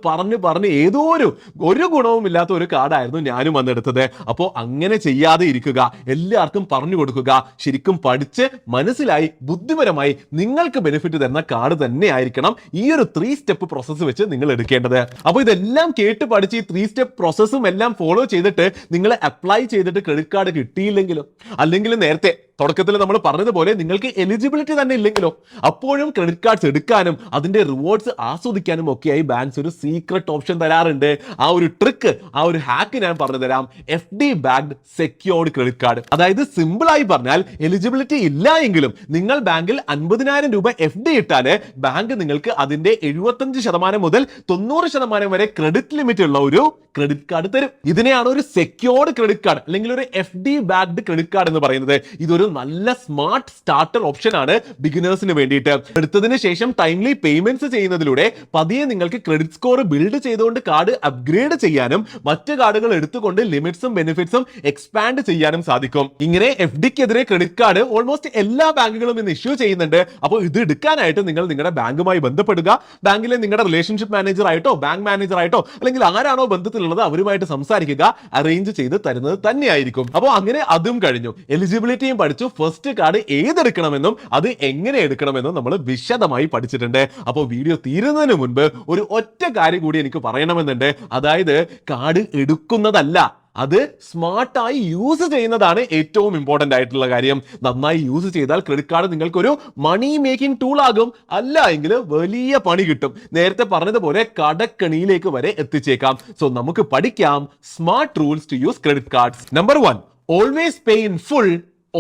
പറഞ്ഞു ഏതോ ഒരു ഗുണവും ഇല്ലാത്ത ഒരു കാർഡായിരുന്നു ഞാനും വന്ന് എടുത്തത്. അപ്പോൾ അങ്ങനെ ചെയ്യാതെ ഇരിക്കുക. എല്ലാവർക്കും പറഞ്ഞു കൊടുക്കുക. ശരിക്കും പഠിച്ച് മനസ്സിലായി ബുദ്ധിപരമായി നിങ്ങൾക്ക് ബെനിഫിറ്റ് തരുന്ന കാർഡ് തന്നെ ആയിരിക്കണം ഈ ഒരു 3 സ്റ്റെപ്പ് പ്രോസസ്സ് വെച്ച് നിങ്ങൾ എടുക്കേണ്ടത്. അപ്പോൾ ഇതെല്ലാം കേട്ട് പഠിച്ച് ഈ 3 സ്റ്റെപ്പ് പ്രോസസ്സും എല്ലാം ഫോളോ ചെയ്തിട്ട് നിങ്ങൾ അപ്ലൈ ചെയ്തിട്ട് ക്രെഡിറ്റ് കാർഡ് കിട്ടിയില്ലെങ്കിലോ, അല്ലെങ്കിൽ നേരത്തെ തുടക്കത്തിൽ നമ്മൾ പറഞ്ഞതുപോലെ നിങ്ങൾക്ക് എലിജിബിലിറ്റി തന്നെ ഇല്ലെങ്കിലോ, അപ്പോഴും ക്രെഡിറ്റ് കാർഡ്സ് എടുക്കാനും അതിന്റെ റിവാർഡ്സ് ആസ്വദിക്കാനും ഒക്കെയായി ബാങ്ക്സ് ഒരു സീക്രട്ട് ഓപ്ഷൻ തരാറുണ്ട്. ആ ഒരു ട്രിക്ക്, ആ ഒരു ഹാക്ക് ഞാൻ പറഞ്ഞു തരാം. FD backed secured credit card. അതായത് സിമ്പിൾ ആയി പറഞ്ഞാൽ എലിജിബിലിറ്റി ഇല്ല എങ്കിലും നിങ്ങൾ ബാങ്കിൽ 50,000 രൂപ FD ഇട്ടാൽ ബാങ്ക് നിങ്ങൾക്ക് അതിന്റെ 75% മുതൽ 90% വരെ ക്രെഡിറ്റ് ലിമിറ്റ് ഉള്ള ഒരു ക്രെഡിറ്റ് കാർഡ് തരും. ഇതിനെയാണ് ഒരു സെക്യൂർഡ് ക്രെഡിറ്റ് കാർഡ് അല്ലെങ്കിൽ ഒരു FD ബാക്ക്ഡ് ക്രെഡിറ്റ് കാർഡ് എന്ന് പറയുന്നത്. ഇതൊരു നല്ല സ്മാർട്ട് സ്റ്റാർട്ടർ ഓപ്ഷൻ ആണ് ബിഗിനേഴ്സിന് വേണ്ടിയിട്ട്. എടുത്തതിന് ശേഷം ടൈംലി പേയ്മെന്റ്സ് ചെയ്യുന്നതിലൂടെ പതിയെ നിങ്ങൾക്ക് ക്രെഡിറ്റ് സ്കോർ ബിൽഡ് ചെയ്തുകൊണ്ട് കാർഡ് അപ്ഗ്രേഡ് ചെയ്യാനും മറ്റ് കാർഡുകൾ എടുത്തുകൊണ്ട് ലിമിറ്റ്സും ബെനിഫിറ്റ്സും എക്സ്പാൻഡ് ചെയ്യാനും സാധിക്കും. ഇങ്ങനെ FDക്കെതിരെ ക്രെഡിറ്റ് കാർഡ് ഓൾമോസ്റ്റ് എല്ലാ ബാങ്കുകളും ഇന്ന് ഇഷ്യൂ ചെയ്യുന്നുണ്ട്. അപ്പോൾ ഇത് എടുക്കാനായിട്ട് നിങ്ങൾ നിങ്ങളുടെ ബാങ്കുമായി ബന്ധപ്പെടുക. ബാങ്കിലെ നിങ്ങളുടെ റിലേഷൻഷിപ്പ് മാനേജർ ആയിട്ടോ ബാങ്ക് മാനേജർ ആയിട്ടോ അല്ലെങ്കിൽ ആരാണോ ബന്ധത്തിലുള്ളത് അവരുമായിട്ട് സംസാരിക്കുക. അറേഞ്ച് ചെയ്ത് തരുന്നത് തന്നെയായിരിക്കും. അപ്പോൾ അങ്ങനെ അതും കഴിഞ്ഞു. എലിജിബിലിറ്റിയും പഠിച്ചു. ഫസ്റ്റ് കാർഡ് ഏതെടുക്കണമെന്നും അത് എങ്ങനെ എടുക്കണമെന്നും നമ്മൾ വിശദമായി പഠിച്ചിട്ടുണ്ട്. അപ്പോൾ വീഡിയോ തീരുന്നതിന് മുൻപ് ഒരു ഒറ്റ കാര്യം കൂടി എനിക്ക് പറയണമെന്നുണ്ട്. അതായത് കാർഡ് എടുക്കുന്നതല്ല, അത് സ്മാർട്ടായി യൂസ് ചെയ്യുന്നതാണ് ഏറ്റവും ഇമ്പോർട്ടന്റ് ആയിട്ടുള്ള കാര്യം. നന്നായി യൂസ് ചെയ്താൽ ക്രെഡിറ്റ് കാർഡ് നിങ്ങൾക്കൊരു മണി മേക്കിംഗ് ടൂൾ ആകും. അല്ല എങ്കിൽ വലിയ പണി കിട്ടും. നേരത്തെ പറഞ്ഞതുപോലെ കടക്കണിയിലേക്ക് വരെ എത്തിച്ചേക്കാം. സോ നമുക്ക് പഠിക്കാം smart rules to use credit cards. Number 1, always pay in full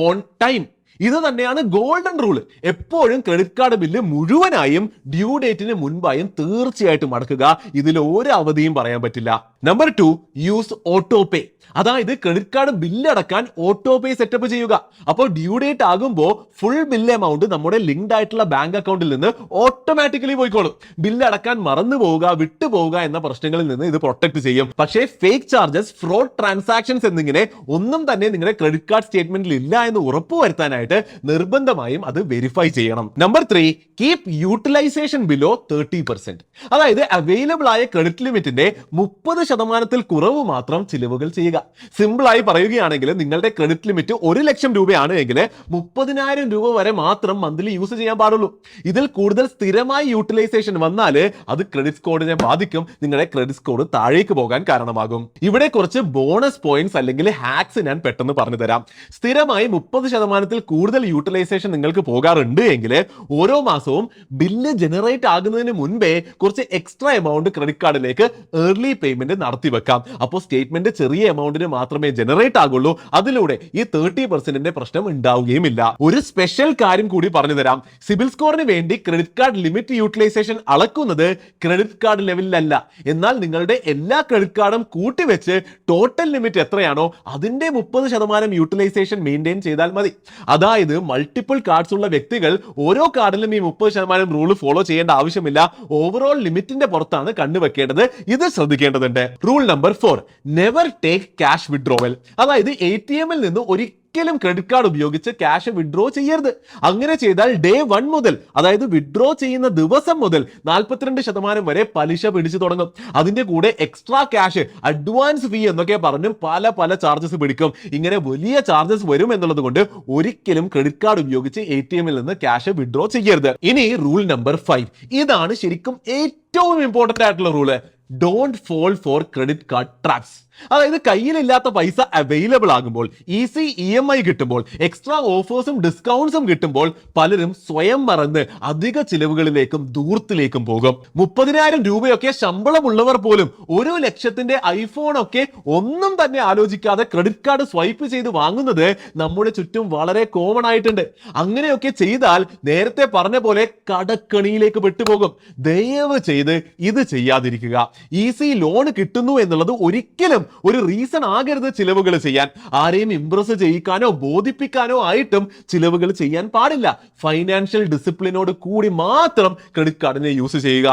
on time. ഇത് തന്നെയാണ് ഗോൾഡൻ റൂൾ. എപ്പോഴും ക്രെഡിറ്റ് കാർഡ് ബില്ല് മുഴുവനായും ഡ്യൂ ഡേറ്റിന് മുൻപായും തീർച്ചയായിട്ടും അടക്കുക. ഇതിൽ ഒരു അവധിയും പറയാൻ പറ്റില്ല. Number 2, use auto pay. അതായത് ക്രെഡിറ്റ് കാർഡ് ബില്ല് അടക്കാൻ ഓട്ടോ പേ സെറ്റപ്പ് ചെയ്യുക. അപ്പോൾ ഡ്യൂ ഡേറ്റ് ആകുമ്പോൾ ഫുൾ ബില്ല് എമൗണ്ട് നമ്മുടെ ലിങ്ക്ഡ് ആയിട്ടുള്ള ബാങ്ക് അക്കൗണ്ടിൽ നിന്ന് ഓട്ടോമാറ്റിക്കലി പോയിക്കോളും. ബില്ല് അടക്കാൻ മറന്നു പോവുക, വിട്ടുപോവുക എന്ന പ്രശ്നങ്ങളിൽ നിന്ന് ഇത് പ്രൊട്ടക്ട് ചെയ്യും. പക്ഷേ ഫേക്ക് ചാർജസ്, ഫ്രോഡ് ട്രാൻസാക്ഷൻസ് എന്നിങ്ങനെ ഒന്നും തന്നെ നിങ്ങളുടെ ക്രെഡിറ്റ് കാർഡ് സ്റ്റേറ്റ്മെന്റിൽ ഇല്ല എന്ന് ഉറപ്പുവരുത്താനായിട്ട് നിർബന്ധമായും അത് വെരിഫൈ ചെയ്യണം. Number 3, keep utilisation below 30%. അതായത് അവൈലബിൾ ആയ ക്രെഡിറ്റ് ലിമിറ്റിന്റെ 30% കുറവ് മാത്രം ചിലവുകൾ ചെയ്യുക. സിമ്പിൾ ആയി പറയുകയാണെങ്കിൽ നിങ്ങളുടെ ക്രെഡിറ്റ് ലിമിറ്റ് 1 ലക്ഷം രൂപയാണ് എങ്കിൽ 30,000 രൂപ വരെ മാത്രം മന്ത്ലി യൂസ് ചെയ്യാൻ പാടുള്ളൂ. ഇതിൽ കൂടുതൽ സ്ഥിരമായി യൂട്ടിലൈസേഷൻ വന്നാൽ അത് ക്രെഡിറ്റ് സ്കോറിനെ ബാധിക്കും. നിങ്ങളുടെ ക്രെഡിറ്റ് സ്കോർ താഴേക്ക് പോകാൻ കാരണമാകും. ഇവിടെ കുറച്ച് ബോണസ് പോയിന്റ്സ് അല്ലെങ്കിൽ ഹാക്സ് ഞാൻ പെട്ടെന്ന് പറഞ്ഞു തരാം. സ്ഥിരമായി 30% കൂടുതൽ യൂട്ടിലൈസേഷൻ നിങ്ങൾക്ക് പോകാറുണ്ട് എങ്കിൽ ഓരോ മാസവും ബില്ല് ജനറേറ്റ് ആകുന്നതിന് മുൻപേ കുറച്ച് എക്സ്ട്രാ എമൗണ്ട് ക്രെഡിറ്റ് കാർഡിലേക്ക് ഏർലി പേയ്മെന്റ് നടത്തി വെക്കാം. അപ്പോൾ സ്റ്റേറ്റ്മെന്റ് ചെറിയ എമൗണ്ടിന് മാത്രമേ ജനറേറ്റ് ആകുള്ളൂ. അതിലൂടെ ഈ 30% പ്രശ്നം ഉണ്ടാവുകയുമില്ല. ഒരു സ്പെഷ്യൽ കാര്യം കൂടി പറഞ്ഞു തരാം. സിബിൽ സ്കോറിന് വേണ്ടി ക്രെഡിറ്റ് കാർഡ് ലിമിറ്റ് യൂട്ടിലൈസേഷൻ അളക്കുന്നത് ക്രെഡിറ്റ് കാർഡ് ലെവലിലല്ല. എന്നാൽ നിങ്ങളുടെ എല്ലാ ക്രെഡിറ്റ് കാർഡും കൂട്ടിവെച്ച് ടോട്ടൽ ലിമിറ്റ് എത്രയാണോ അതിന്റെ 30% യൂട്ടിലൈസേഷൻ മെയിൻറ്റെയിൻ ചെയ്താൽ മതി. അതായത് മൾട്ടിപ്പിൾ കാർഡ്സ് ഉള്ള വ്യക്തികൾ ഓരോ കാർഡിലും ഈ 30% റൂൾ ഫോളോ ചെയ്യേണ്ട ആവശ്യമില്ല. ഓവറോൾ ലിമിറ്റിന്റെ പുറത്താണ് കണ്ണുവെക്കേണ്ടത്. ഇത് ശ്രദ്ധിക്കേണ്ടതുണ്ട്. Rule number 4, never take cash withdrawal. അതായത് ATM-ൽ നിന്ന് ഒരിക്കലും ക്രെഡിറ്റ് കാർഡ് ഉപയോഗിച്ച് ക്യാഷ് വിഡ്രോ ചെയ്യരുത്. അങ്ങനെ ചെയ്താൽ ഡേ 1 മുതൽ, അതായത് വിഡ്രോ ചെയ്യുന്ന ദിവസം മുതൽ 42% വരെ പലിശ പിടിച്ചു തുടങ്ങും. അതിന്റെ കൂടെ എക്സ്ട്രാ ക്യാഷ്, അഡ്വാൻസ് ഫീ എന്നൊക്കെ പറഞ്ഞും പല ചാർജസ് പിടിക്കും. ഇങ്ങനെ വലിയ ചാർജസ് വരും എന്നുള്ളത് കൊണ്ട് ഒരിക്കലും ക്രെഡിറ്റ് കാർഡ് ഉപയോഗിച്ച് ATM-ൽ നിന്ന് ക്യാഷ് വിഡ്രോ ചെയ്യരുത്. ഇനി റൂൾ നമ്പർ 5, ഇതാണ് ശരിക്കും ഏറ്റവും ഇമ്പോർട്ടന്റ് ആയിട്ടുള്ള rule. Don't fall for credit card traps. അതായത് കയ്യിലില്ലാത്ത പൈസ അവൈലബിൾ ആകുമ്പോൾ, ഈസി EMI കിട്ടുമ്പോൾ, എക്സ്ട്രാ ഓഫേഴ്സും ഡിസ്കൗണ്ട്സും കിട്ടുമ്പോൾ പലരും സ്വയം മറന്ന് അധിക ചിലവുകളിലേക്കും ദൂർത്തിലേക്കും പോകും. 30,000 രൂപയൊക്കെ ശമ്പളമുള്ളവർ പോലും 1 ലക്ഷത്തിന്റെ ഐഫോൺ ഒക്കെ ഒന്നും തന്നെ ആലോചിക്കാതെ ക്രെഡിറ്റ് കാർഡ് സ്വൈപ്പ് ചെയ്ത് വാങ്ങുന്നത് നമ്മുടെ ചുറ്റും വളരെ കോമൺ ആയിട്ടുണ്ട്. അങ്ങനെയൊക്കെ ചെയ്താൽ നേരത്തെ പറഞ്ഞ പോലെ കടക്കണിയിലേക്ക് പെട്ടുപോകും. ദയവ് ചെയ്ത് ഇത് ചെയ്യാതിരിക്കുക. ഈസി ലോൺ കിട്ടുന്നു എന്നുള്ളത് ഒരിക്കലും ഒരു റീസൺ ആകരുത് ചിലവുകൾ ചെയ്യാൻ. ആരെയും ഇംപ്രസ് ചെയ്യിക്കാനോ ബോധിപ്പിക്കാനോ ആയിട്ടും ചിലവുകൾ ചെയ്യാൻ പാടില്ല. ഫൈനാൻഷ്യൽ ഡിസിപ്ലിനോട് കൂടി മാത്രം ക്രെഡിറ്റ് കാർഡിനെ യൂസ് ചെയ്യുക.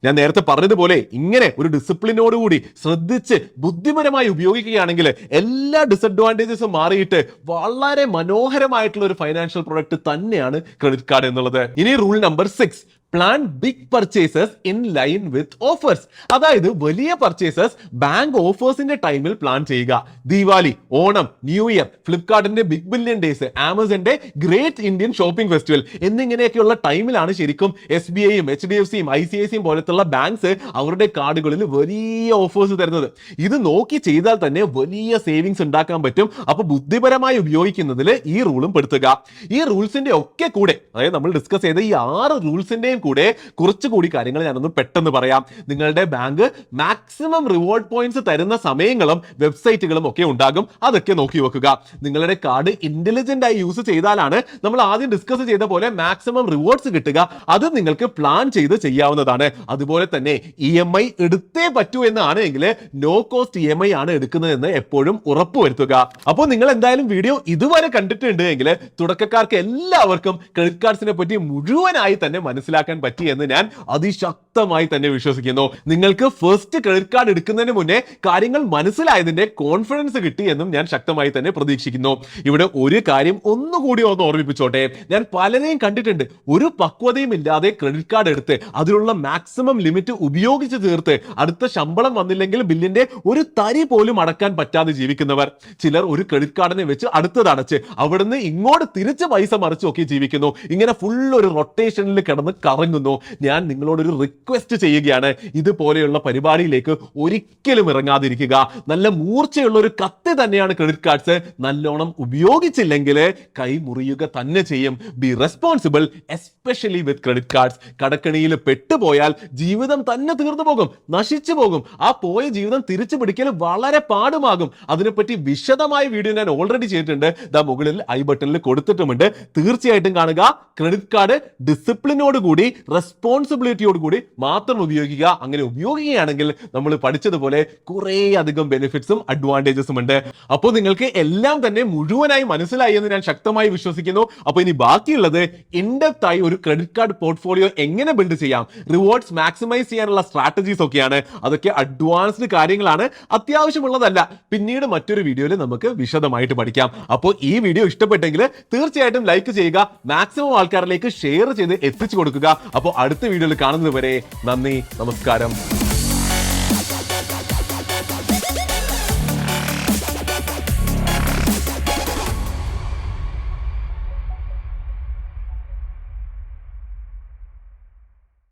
ഞാൻ നേരത്തെ പറഞ്ഞതുപോലെ ഇങ്ങനെ ഒരു ഡിസിപ്ലിനോടുകൂടി ശ്രദ്ധിച്ച് ബുദ്ധിപരമായി ഉപയോഗിക്കുകയാണെങ്കിൽ എല്ലാ ഡിസഡ്വാൻറ്റേജസും മാറിയിട്ട് വളരെ മനോഹരമായിട്ടുള്ള ഒരു ഫൈനാൻഷ്യൽ പ്രൊഡക്റ്റ് തന്നെയാണ് ക്രെഡിറ്റ് കാർഡ് എന്നുള്ളത്. ഇനി rule number 6, plan big purchases in line with offers. അതായത് വലിയ പർച്ചേസസ് ബാങ്ക് ഓഫേഴ്സിന്റെ ടൈമിൽ പ്ലാൻ ചെയ്യുക. ദീപാവലി, ഓണം, ന്യൂ ഇയർ, ഫ്ലിപ്കാർട്ടിന്റെ ബിഗ് ബില്യൺ ഡേയ്സ്, ആമസോണിന്റെ ഗ്രേറ്റ് ഇന്ത്യൻ ഷോപ്പിംഗ് ഫെസ്റ്റിവൽ എന്നിങ്ങനെയൊക്കെയുള്ള ടൈമിലാണ് ശരിക്കും SBIയും HDFCയും ICICിയും പോലത്തുള്ള ബാങ്ക്സ് അവരുടെ കാർഡുകളിൽ വലിയ ഓഫേഴ്സ് തരുന്നത്. ഇത് നോക്കി ചെയ്താൽ തന്നെ വലിയ സേവിങ്സ് ഉണ്ടാക്കാൻ പറ്റും. അപ്പൊ ബുദ്ധിപരമായി ഉപയോഗിക്കുന്നതിൽ ഈ റൂളും പെടുത്തുക. ഈ റൂൾസിന്റെ ഒക്കെ കൂടെ, അതായത് നമ്മൾ ഡിസ്കസ് ചെയ്ത ഈ 6 റൂൾസിന്റെയും കൂടെ കുറച്ചുകൂടി കാര്യങ്ങൾ ഞാനൊന്ന് പെട്ടെന്ന് പറയാം. നിങ്ങളുടെ ബാങ്ക് മാക്സിമം റിവാർഡ് പോയിന്റ്സ് തരുന്ന സമയങ്ങളും വെബ്സൈറ്റുകളും ഒക്കെ ഉണ്ടാകും. അതൊക്കെ നോക്കി വെക്കുക. നിങ്ങളുടെ കാർഡ് ഇന്റലിജന്റ് ആയി യൂസ് ചെയ്താലാണ് നമ്മൾ ആദ്യം ഡിസ്കസ് ചെയ്ത പോലെ മാക്സിമം റിവാർഡ്സ് കിട്ടുക. അത് നിങ്ങൾക്ക് പ്ലാൻ ചെയ്ത് ചെയ്യാവുന്നതാണ്. അതുപോലെ തന്നെ EMI എടുത്തേ പറ്റൂ എന്നാണ് എങ്കിൽ നോ കോസ്റ്റ് EMI ആണ് എടുക്കുന്നതെന്ന് എപ്പോഴും ഉറപ്പുവരുത്തുക. അപ്പോൾ നിങ്ങൾ എന്തായാലും വീഡിയോ ഇതുവരെ കണ്ടിട്ടുണ്ട് എങ്കിൽ തുടക്കക്കാർക്ക് എല്ലാവർക്കും ക്രെഡിറ്റ് കാർഡ്സിനെ പറ്റി മുഴുവനായി തന്നെ മനസ്സിലാക്കാൻ പറ്റി എന്ന് ഞാൻ അതിശക്തമായി തന്നെ വിശ്വസിക്കുന്നു. നിങ്ങൾക്ക് ഫസ്റ്റ് ക്രെഡിറ്റ് കാർഡ് എടുക്കുന്നതിന് മുന്നേ കാര്യങ്ങൾ മനസ്സിലായതിന്റെ കോൺഫിഡൻസ് കിട്ടി എന്നും ഞാൻ ശക്തമായി തന്നെ പ്രതീക്ഷിക്കുന്നു. ഇവിടെ ഒരു കാര്യം ഒന്നുകൂടി ഒന്ന് ഓർമ്മിപ്പിച്ചോട്ടെ. ഞാൻ പലരെയും കണ്ടിട്ടുണ്ട്, ഒരു പക്വതയും ഇല്ലാതെ ക്രെഡിറ്റ് കാർഡ് എടുത്ത് അതിലുള്ള മാക്സിമം ലിമിറ്റ് ഉപയോഗിച്ച് തീർത്ത് അടുത്ത ശമ്പളം വന്നില്ലെങ്കിൽ ബില്ലിന്റെ ഒരു തരി പോലും അടക്കാൻ പറ്റാതെ ജീവിക്കുന്നവർ. ചിലർ ഒരു ക്രെഡിറ്റ് കാർഡിനെ വെച്ച് അടുത്തത് അടച്ച് അവിടുന്ന് ഇങ്ങോട്ട് തിരിച്ച് പൈസ മറിച്ചൊക്കെ ജീവിക്കുന്നു. ഇങ്ങനെ ഫുൾ ഒരു റൊട്ടേഷനിൽ കിടന്ന് കറങ്ങുന്നു. ഞാൻ നിങ്ങളോടൊരു റിക്വസ്റ്റ് ചെയ്യുകയാണ്, ഇതുപോലെയുള്ള പരിപാടിയിലേക്ക് ഒരിക്കലും ഇറങ്ങാതിരിക്കുക. നല്ല മൂർച്ചയുള്ള ഒരു കത്തി തന്നെയാണ് ക്രെഡിറ്റ് കാർഡ്സ്. നല്ലോണം ഉപയോഗിച്ചില്ലെങ്കിൽ കൈ മുറിയുക തന്നെ ചെയ്യും. Be responsible, especially with credit cards. കടക്കണിയിൽ പെട്ടുപോയാൽ ജീവിതം തന്നെ തീർന്നു പോകും, നശിച്ചു പോകും. ആ പോയ ജീവിതം തിരിച്ചു പിടിക്കൽ വളരെ പാടുമാകും. അതിനെപ്പറ്റി വിശദമായ വീഡിയോ ഞാൻ ഓൾറെഡി ചെയ്തിട്ടുണ്ട്. ദാ മുകളിൽ ഐ ബട്ടണിൽ കൊടുത്തിട്ടുമുണ്ട്. തീർച്ചയായിട്ടും കാണുക. ക്രെഡിറ്റ് കാർഡ് ഡിസിപ്ലിനോട് കൂടി, റെസ്പോൺസിബിലിറ്റിയോട് കൂടി മാത്രം ഉപയോഗിക്കുക. അങ്ങനെ ഉപയോഗിക്കുകയാണെങ്കിൽ നമ്മൾ പഠിച്ചതുപോലെ കുറേ അധികം ബെനിഫിറ്റ്സും അഡ്വാൻറ്റേജസും ഉണ്ട്. അപ്പോൾ നിങ്ങൾക്ക് എല്ലാം തന്നെ മുഴുവനായി മനസ്സിലായി എന്ന് ഞാൻ ശക്തമായി വിശ്വസിക്കുന്നു. അപ്പോൾ ഇനി ബാക്കിയുള്ളത് ഇൻഡെപ്ത് ആയി ഒരു ക്രെഡിറ്റ് കാർഡ് പോർട്ട്ഫോളിയോ എങ്ങനെ ബിൽഡ് ചെയ്യാം, റിവാർഡ്സ് മാക്സിമൈസ് ചെയ്യാനുള്ള സ്ട്രാറ്റജീസ് ഒക്കെയാണ്. അതൊക്കെ അഡ്വാൻസ്ഡ് കാര്യങ്ങളാണ്, അത്യാവശ്യമുള്ളതല്ല. പിന്നീട് മറ്റൊരു വീഡിയോയിൽ നമുക്ക് വിശദമായിട്ട് പഠിക്കാം. അപ്പോൾ ഈ വീഡിയോ ഇഷ്ടപ്പെട്ടെങ്കിൽ തീർച്ചയായിട്ടും ലൈക്ക് ചെയ്യുക, മാക്സിമം ആൾക്കാരിലേക്ക് ഷെയർ ചെയ്ത് എത്തിച്ചു കൊടുക്കുക. അപ്പോൾ അടുത്ത വീഡിയോയിൽ കാണുന്നത് വരെ നന്ദി, നമസ്കാരം.